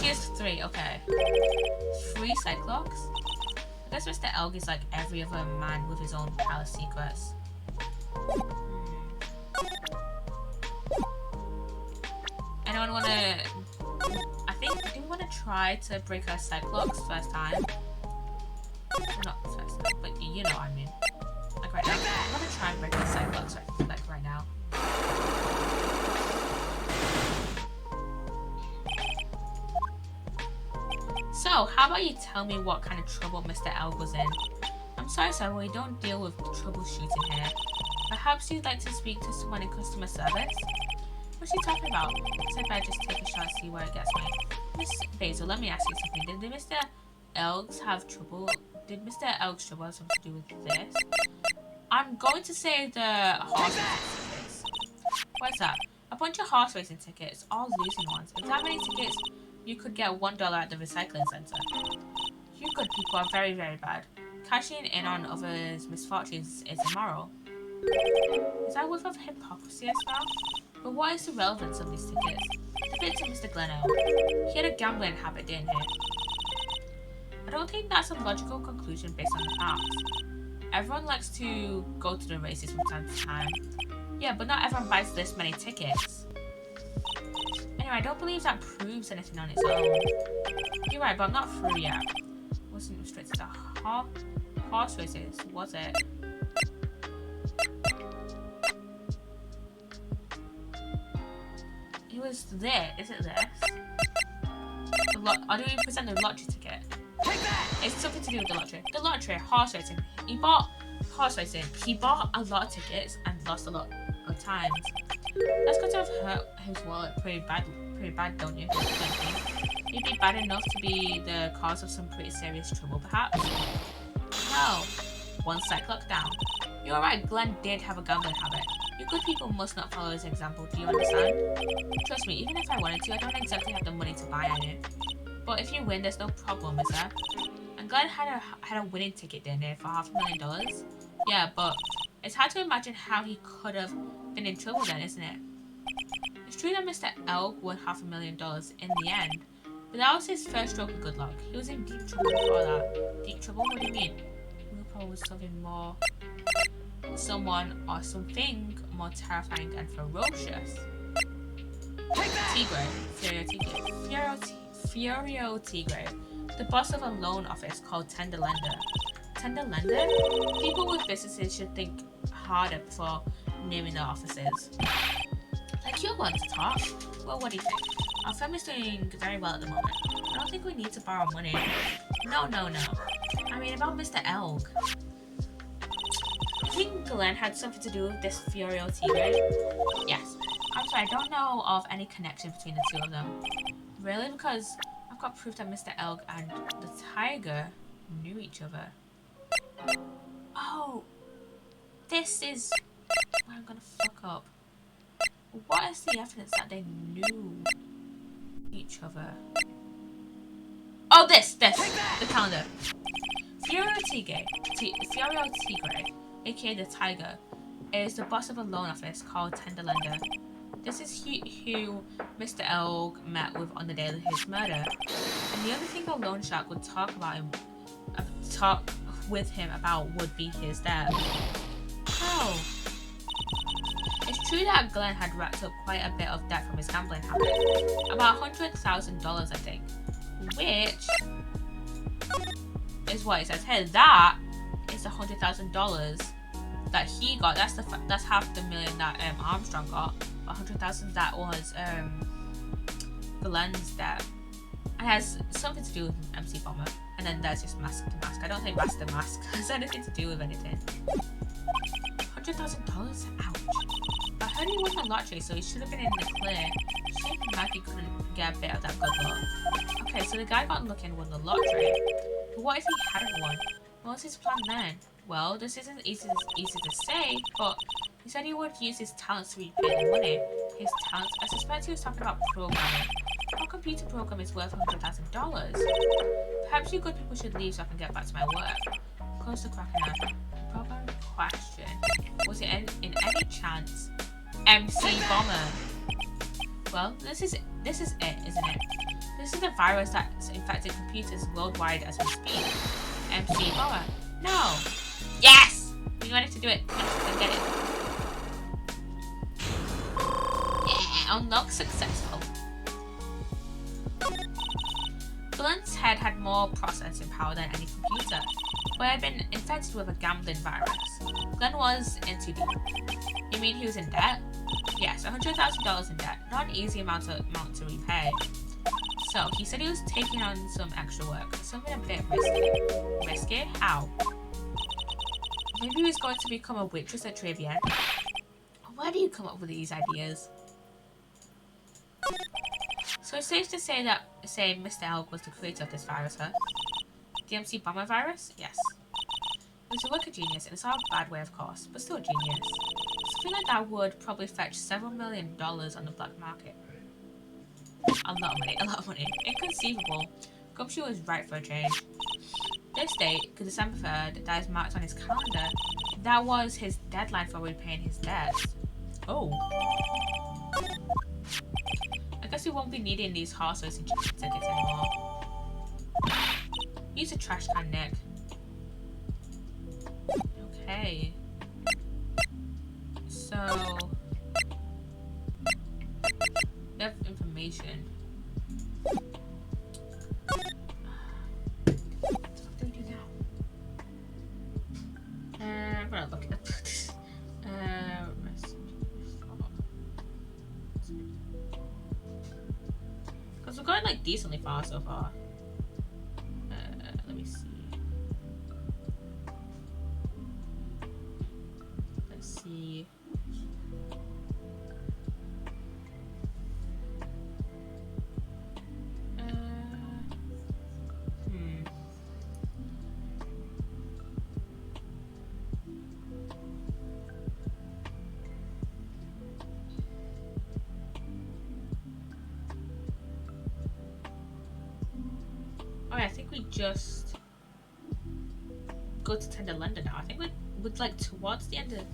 She has 3, okay. 3 Cyclops? I guess Mr. Elk is like every other man with his own palace secrets. Anyone wanna... do you want to try to break her Cyclops first time? Well, not first time, but you know what I mean. Like right now. I want to try and break her Cyclops like right now. So, how about you tell me what kind of trouble Mr. Elk was in? I'm sorry, sir, we don't deal with troubleshooting here. Perhaps you'd like to speak to someone in customer service? What's she talking about? So if I just take a shot and see where it gets me. Miss Basil, let me ask you something. Did Mr. Elks have trouble? Did Mr. Elks trouble have something to do with this? I'm going to say the horse racing tickets. What is that? A bunch of horse racing tickets, all losing ones. If that many tickets, you could get $1 at the recycling center. You good people are very, very bad. Cashing in on others' misfortunes is immoral. Is that whiff of hypocrisy I smell? But what is the relevance of these tickets? The bit to Mr. Glenelg. He had a gambling habit, didn't he? I don't think that's a logical conclusion based on the facts. Everyone likes to go to the races from time to time. Yeah, but not everyone buys this many tickets. Anyway, I don't believe that proves anything on its own. You're right, but I'm not through yet. Wasn't restricted to horse races, was it? It was this. Is it this? Or do we present the lottery ticket? It's something to do with the lottery. The lottery, horse racing. He bought horse racing. He bought a lot of tickets and lost a lot of times. That's got to have hurt his wallet pretty bad, don't you? He'd be bad enough to be the cause of some pretty serious trouble, perhaps. No. One sec, look down. You're right, Glenn did have a gambling habit. You good people must not follow his example, do you understand? Trust me, even if I wanted to, I don't exactly have the money to buy any. But if you win, there's no problem, is there? And Glenn had a winning ticket, didn't he, for $500,000? Yeah, but it's hard to imagine how he could have been in trouble then, isn't it? It's true that Mr. Elk won $500,000 in the end, but that was his first stroke of good luck. He was in deep trouble before that. Deep trouble? What do you mean? Willpower was something more... someone or something more terrifying and ferocious. Tigre. Furio Tigre. The boss of a loan office called Tender Lender. Tender Lender? People with businesses should think harder before naming their offices. Like, you want to talk? Well, what do you think? Our family's doing very well at the moment. I don't think we need to borrow money. No. I mean, about Mr. Elk. I think Glenn had something to do with this Furio Tigre. Yes. I'm sorry, I don't know of any connection between the two of them. Really? Because I've got proof that Mr. Elk and the tiger knew each other. Oh. This is... I'm gonna fuck up. What is the evidence that they knew each other? Oh, this! The calendar. Furio Tigre, aka the Tiger, is the boss of a loan office called Tender Lender. This is who Mr. Elk met with on the day of his murder. And the only thing a loan shark would talk with him about would be his death. Oh. It's true that Glenn had racked up quite a bit of debt from his gambling habit. About $100,000, I think. Which is what it says here. That is the $100,000 that he got. That's half the million that Armstrong got. 100,000 that was Glenn's debt. And has something to do with MC Bomber. And then there's just mask to mask. I don't think mask to mask has anything to do with anything. $100,000? Ouch. I heard he won the lottery, so he should have been in the clear. Shame Maggie couldn't get a bit of that good luck. Okay, so the guy got unlucky and won the lottery. But what if he hadn't won? What was his plan then? Well, this isn't easy to say, but he said he would use his talents to repay the money. His talents? I suspect he was talking about programming. What computer program is worth $100,000? Perhaps you good people should leave so I can get back to my work. Close the cracking eye. Proper question. Was it in any chance MC Bomber? Well, this is it, isn't it? This is the virus that's infected computers worldwide as we speak. MC Bomber. No. Yes! We wanted to do it. We get it. Yeah, unlock successful. Glenn's head had more processing power than any computer, but had been infected with a gambling virus. Glenn was in too deep. You mean he was in debt? Yes, $100,000 in debt. Not an easy amount to repay. So, he said he was taking on some extra work. Something a bit risky. Risky? How? Maybe he was going to become a waitress at Trivia. Where do you come up with these ideas? So it's safe to say that, Mr. Elk was the creator of this virus, huh? The MC Bomber virus? Yes. He was a work of genius, and it's not a bad way, of course, but still a genius. Something like that would probably fetch several $1 million on the black market. A lot of money. Inconceivable. Gumshoe was right for a change. This date, December 3rd, that is marked on his calendar, that was his deadline for repaying his debts. Oh. I guess we won't be needing these horse racing tickets anymore. Use a trash can, Nick. Okay. So... we have information. What do we do now? I'm gonna look at this. Because we're going went like decently far so far. Let me see. Let's see. Alright, I think we just go to Tender London now. I think we're like towards the end of the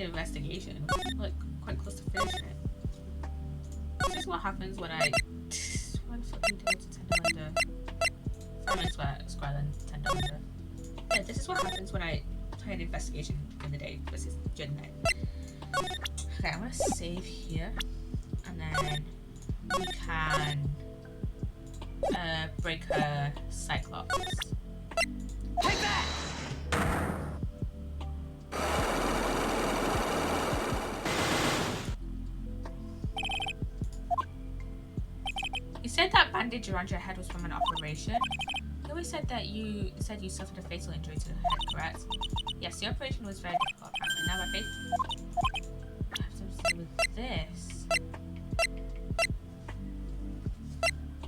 investigation. We're, like quite close to finishing it. This is what happens when I why the fuck do we go to Tender London? Farming Square Tender London. Yeah, this is what happens when I play an investigation in the day versus during the night. Okay, I'm gonna save here and then we can break her Cyclops. Take that! You said that bandage around your head was from an operation. You always said that you suffered a fatal injury to the head, correct? Yes, the operation was very difficult apparently. Now my face I have something to do with this.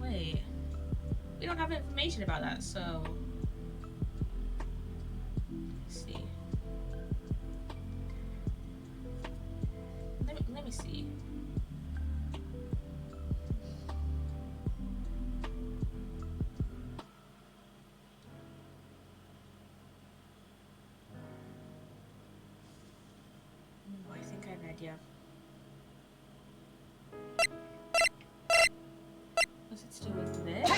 Wait. We don't have information about that, so let's see. Let me see. Oh, I think I have an idea. What's it to do with this?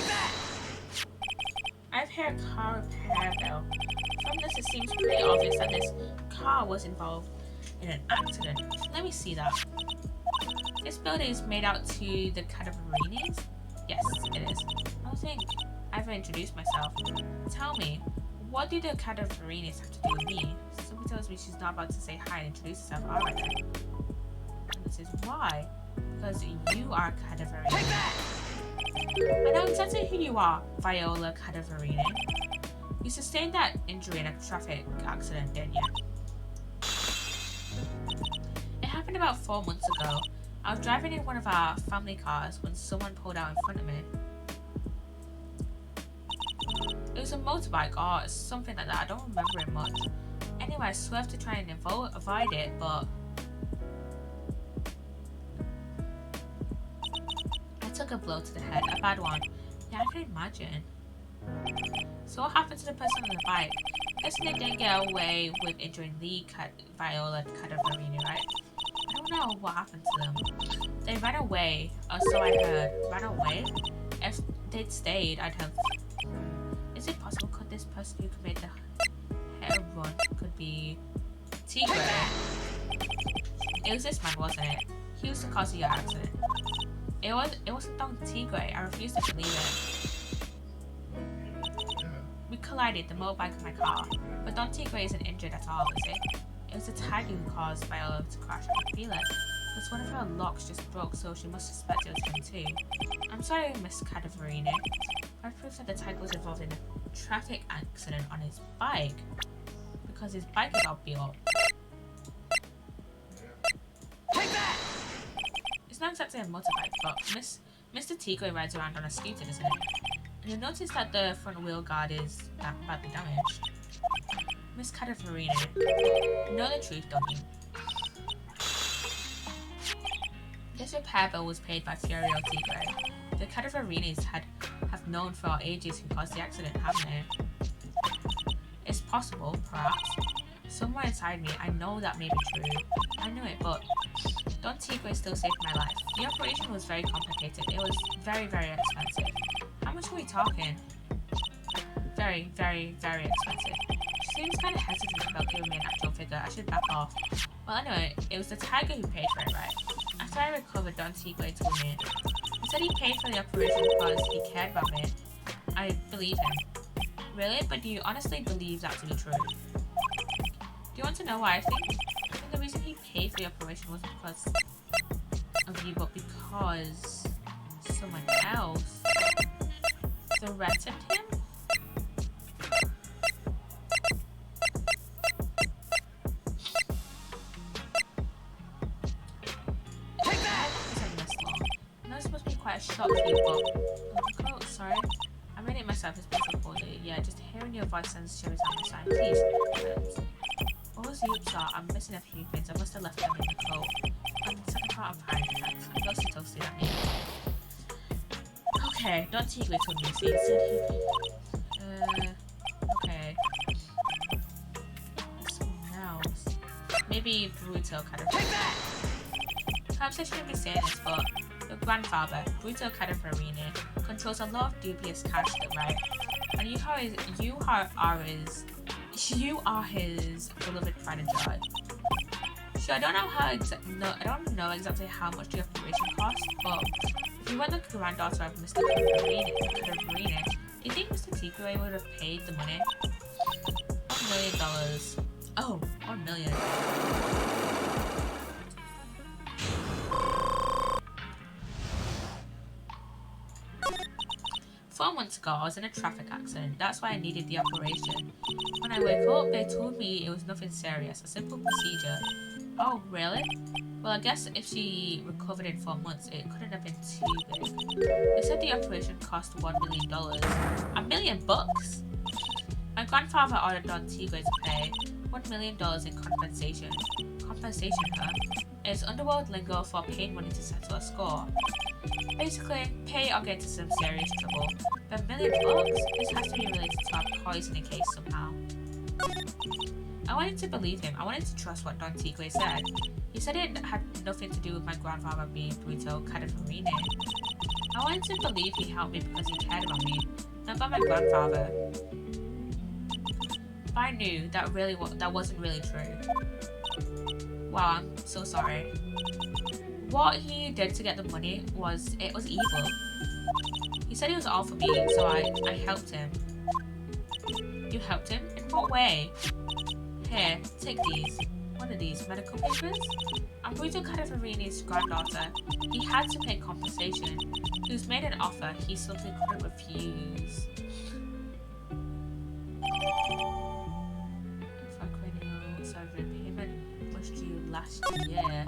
I've heard car repair bill. From this, it seems pretty obvious that this car was involved in an accident. Let me see that. This building is made out to the Cadaverinis? Yes, it is. I don't think I ever introduced myself. Tell me, what do the Cadaverinis have to do with me? Somebody tells me she's not about to say hi and introduce herself. Alright then. And this is why. Because you are Cadaverini. I know exactly who you are, Viola Cadaverini. You sustained that injury in a traffic accident, didn't you? It happened about 4 months ago. I was driving in one of our family cars when someone pulled out in front of me. It was a motorbike or something like that, I don't remember it much. Anyway, I swerved to try and avoid it, but I took a blow to the head, a bad one. Yeah, I can imagine. So what happened to the person on the bike? I guess they didn't get away with injuring the Viola Cadaverini, right? I don't know what happened to them. They ran away, or so I heard. Ran away? If they'd stayed, I'd have... Is it possible could this person who committed the hair run could be Tigre? It was this man, wasn't it? He was the cause of your accident. It wasn't Don Tigre. I refuse to believe it. We collided, the motorbike and my car. But Don Tigre isn't injured at all, is it? It was the tiger who caused Viola to crash. I can feel it. Because one of her locks just broke, so she must suspect it was him too. I'm sorry, Miss Cadaverini. I have proof that the tiger was involved in a traffic accident on his bike. Because his bike is all beat up. Take that! It's not exactly a motorbike, but Mr. Tigre rides around on a scooter, isn't it? And you'll notice that the front wheel guard is badly damaged. Miss Cadaverini, know the truth, don't you? This repair bill was paid by Furio Tigre. The Cadaverinis have known for ages who caused the accident, haven't they? It's possible, perhaps. Somewhere inside me, I know that may be true. I knew it, but Don Tigre still saved my life. The operation was very complicated. It was very, very expensive. How much are we talking? Very, very, very expensive. She seems kind of hesitant about giving me an actual figure. I should back off. Well, anyway, it was the tiger who paid for it, right? After I recovered, Don Tigre told me. He said he paid for the operation because he cared about me. I believe him. Really? But do you honestly believe that to be true? Do you want to know why I think? I think the reason he paid for the operation wasn't because of you, but because someone else. Threatened him? Take that! I know it's supposed to be quite a shock to you, but oh, sorry. I made it myself. It's been so cold. Yeah, just hearing your voice sends shivers down my spine. Please. What was the upshot? I'm missing a few things. I must have left them in the coat. On the second part of pine. Ghosty toasty, that means. Okay, don't take away from me. See, it said he. Okay. Something else. Maybe Bruto kind of. Take that! Perhaps I shouldn't be saying this, but your grandfather, Bruto Cadaverini, controls a lot of dubious cash, right? And you are his beloved pride and joy. So I don't know exactly how much the operation cost, but if you were the granddaughter of Mr. Cadaverini, do you think Mr. Tigre would have paid the money? $1 million. Oh, 1 million. 4 months ago, I was in a traffic accident. That's why I needed the operation. When I woke up, they told me it was nothing serious, a simple procedure. Oh, really? Well, I guess if she recovered in 4 months, it couldn't have been too big. They said the operation cost $1 million. $1 million bucks? My grandfather ordered Don Tigre to pay $1 million in compensation. Compensation, huh? It's underworld lingo for paying money to settle a score. Basically, pay or get into some serious trouble. But $1 million bucks? This has to be related to our poisoning case somehow. I wanted to believe him. I wanted to trust what Don Tigre said. He said it had nothing to do with my grandfather being Bruto Cadaverini. I wanted to believe he helped me because he cared about me, not about my grandfather. But I knew that wasn't really true. Wow, I'm so sorry. What he did to get the money was evil. He said it was all for me, so I helped him. You helped him? In what way? Here, take these. What are these, medical papers? I'm Bruto Cadaverini's granddaughter. He had to pay compensation. He was made an offer he simply couldn't refuse. For cranial surgery payment was due last year.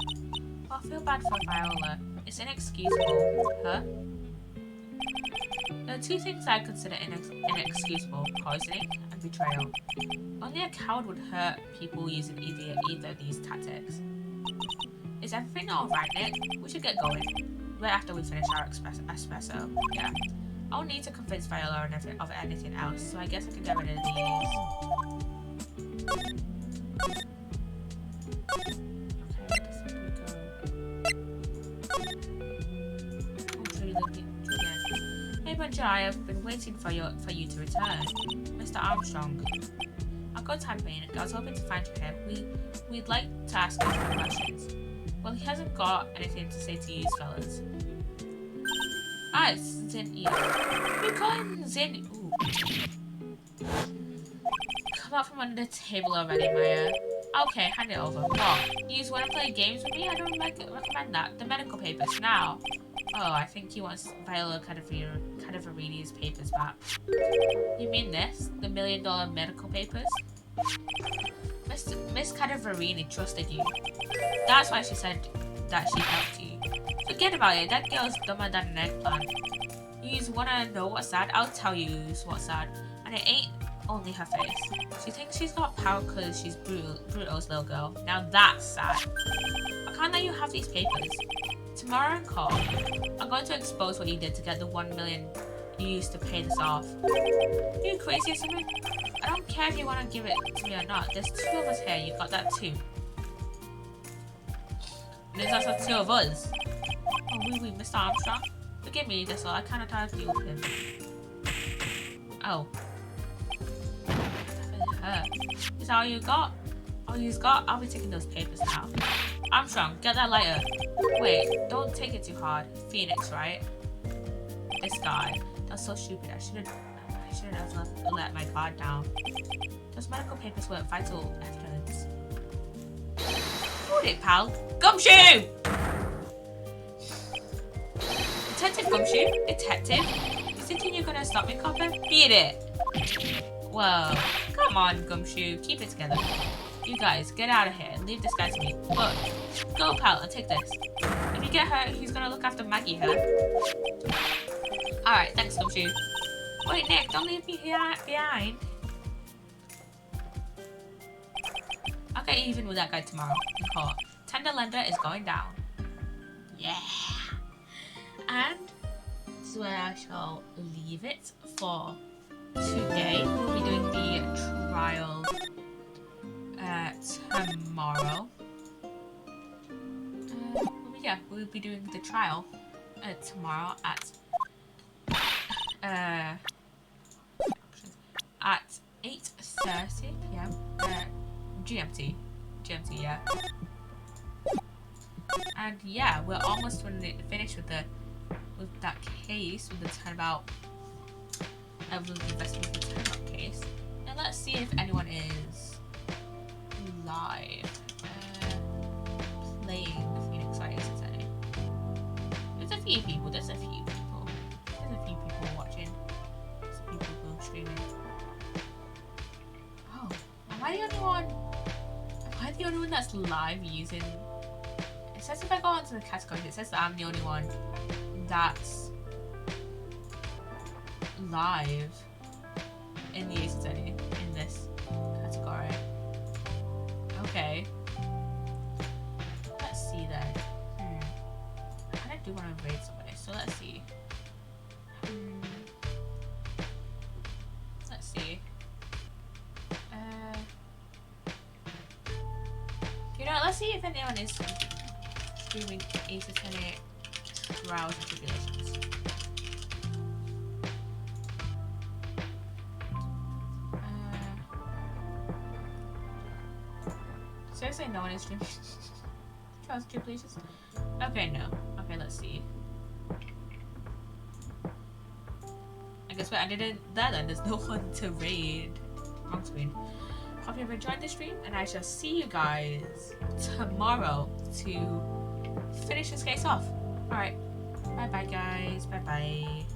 Well, I feel bad for Viola. It's inexcusable. Huh? There are 2 things I consider inexcusable: poisoning and betrayal. Only a coward would hurt people using either of these tactics. Is everything alright, Nick? We should get going. Right after we finish our espresso. Yeah. I'll need to convince Viola of anything else, so I guess I can get rid of these. Hey, Bunch, I have been waiting for you to return. Mr. Armstrong. I'll go time being. I was hoping to find you here. We'd like to ask you some questions. Well, he hasn't got anything to say to you fellas. Ah, it's Zin. We call him Zin. Ooh. Come out from under the table already, Maya. Okay, hand it over. What? You just want to play games with me? I don't recommend that. The medical papers, now. Oh, I think he wants Viola Cadaverini's papers back. You mean this? The $1 million medical papers? Miss Cadaverini trusted you. That's why she said that she helped you. Forget about it. That girl's dumber than an eggplant. You just wanna know what's sad? I'll tell you what's sad. And it ain't only her face. She thinks she's got power because she's Bruto's little girl. Now that's sad. I can't let you have these papers. Tomorrow in court, I'm going to expose what you did to get the $1 million you used to pay this off. Are you crazy or something? I don't care if you want to give it to me or not. There's 2 of us here. You got that too. There's also 2 of us. Oh, oui, Mr. Armstrong. Forgive me, that's all. I kind of tired of dealing with him. Oh. Her. Is that all you got? All you got? I'll be taking those papers now. Armstrong, get that lighter. Wait, don't take it too hard. Phoenix, right? This guy. That's so stupid. I shouldn't have let my guard down. Those medical papers weren't vital evidence. Hold it, pal. Gumshoe! Detective Gumshoe, detective. You thinking you're gonna stop me, copper? Beat it. Whoa. Come on, Gumshoe. Keep it together. You guys, get out of here and leave this guy to me. Look, go, pal, and take this. If you get hurt, who's gonna look after Maggie, huh? Alright, thanks, Gumshoe. Wait, Nick, don't leave me behind. I'll get even with that guy tomorrow in court. Tender lender is going down. Yeah. And this is where I shall leave it for today. We'll be doing the trial tomorrow. Yeah, we'll be doing the trial tomorrow at 8:30 p.m. GMT, yeah. And yeah, we're almost finished with that case, with the turnabout, with the investigation of the turnabout case. Now let's see if anyone is live playing Phoenix Wright, is any. There's a few people. There's a few people watching. There's a few people streaming. Oh, am I the only one? Am I the only one that's live using? It says if I go onto the categories, it says that I'm the only one that's live in the Ace Attorney in this category. Okay. Let's see then. I kind of do want to raid somebody, so let's see. Let's see. You know, let's see if anyone is streaming Ace Attorney Trials and Tribulations. Seriously, no one is streaming Trials and Tribulations? Okay, no. Okay, let's see. I guess we ended it there then. There's no one to raid. Wrong screen. Hope you have enjoyed this stream, and I shall see you guys tomorrow to finish this case off. Alright. Bye bye, guys. Bye bye.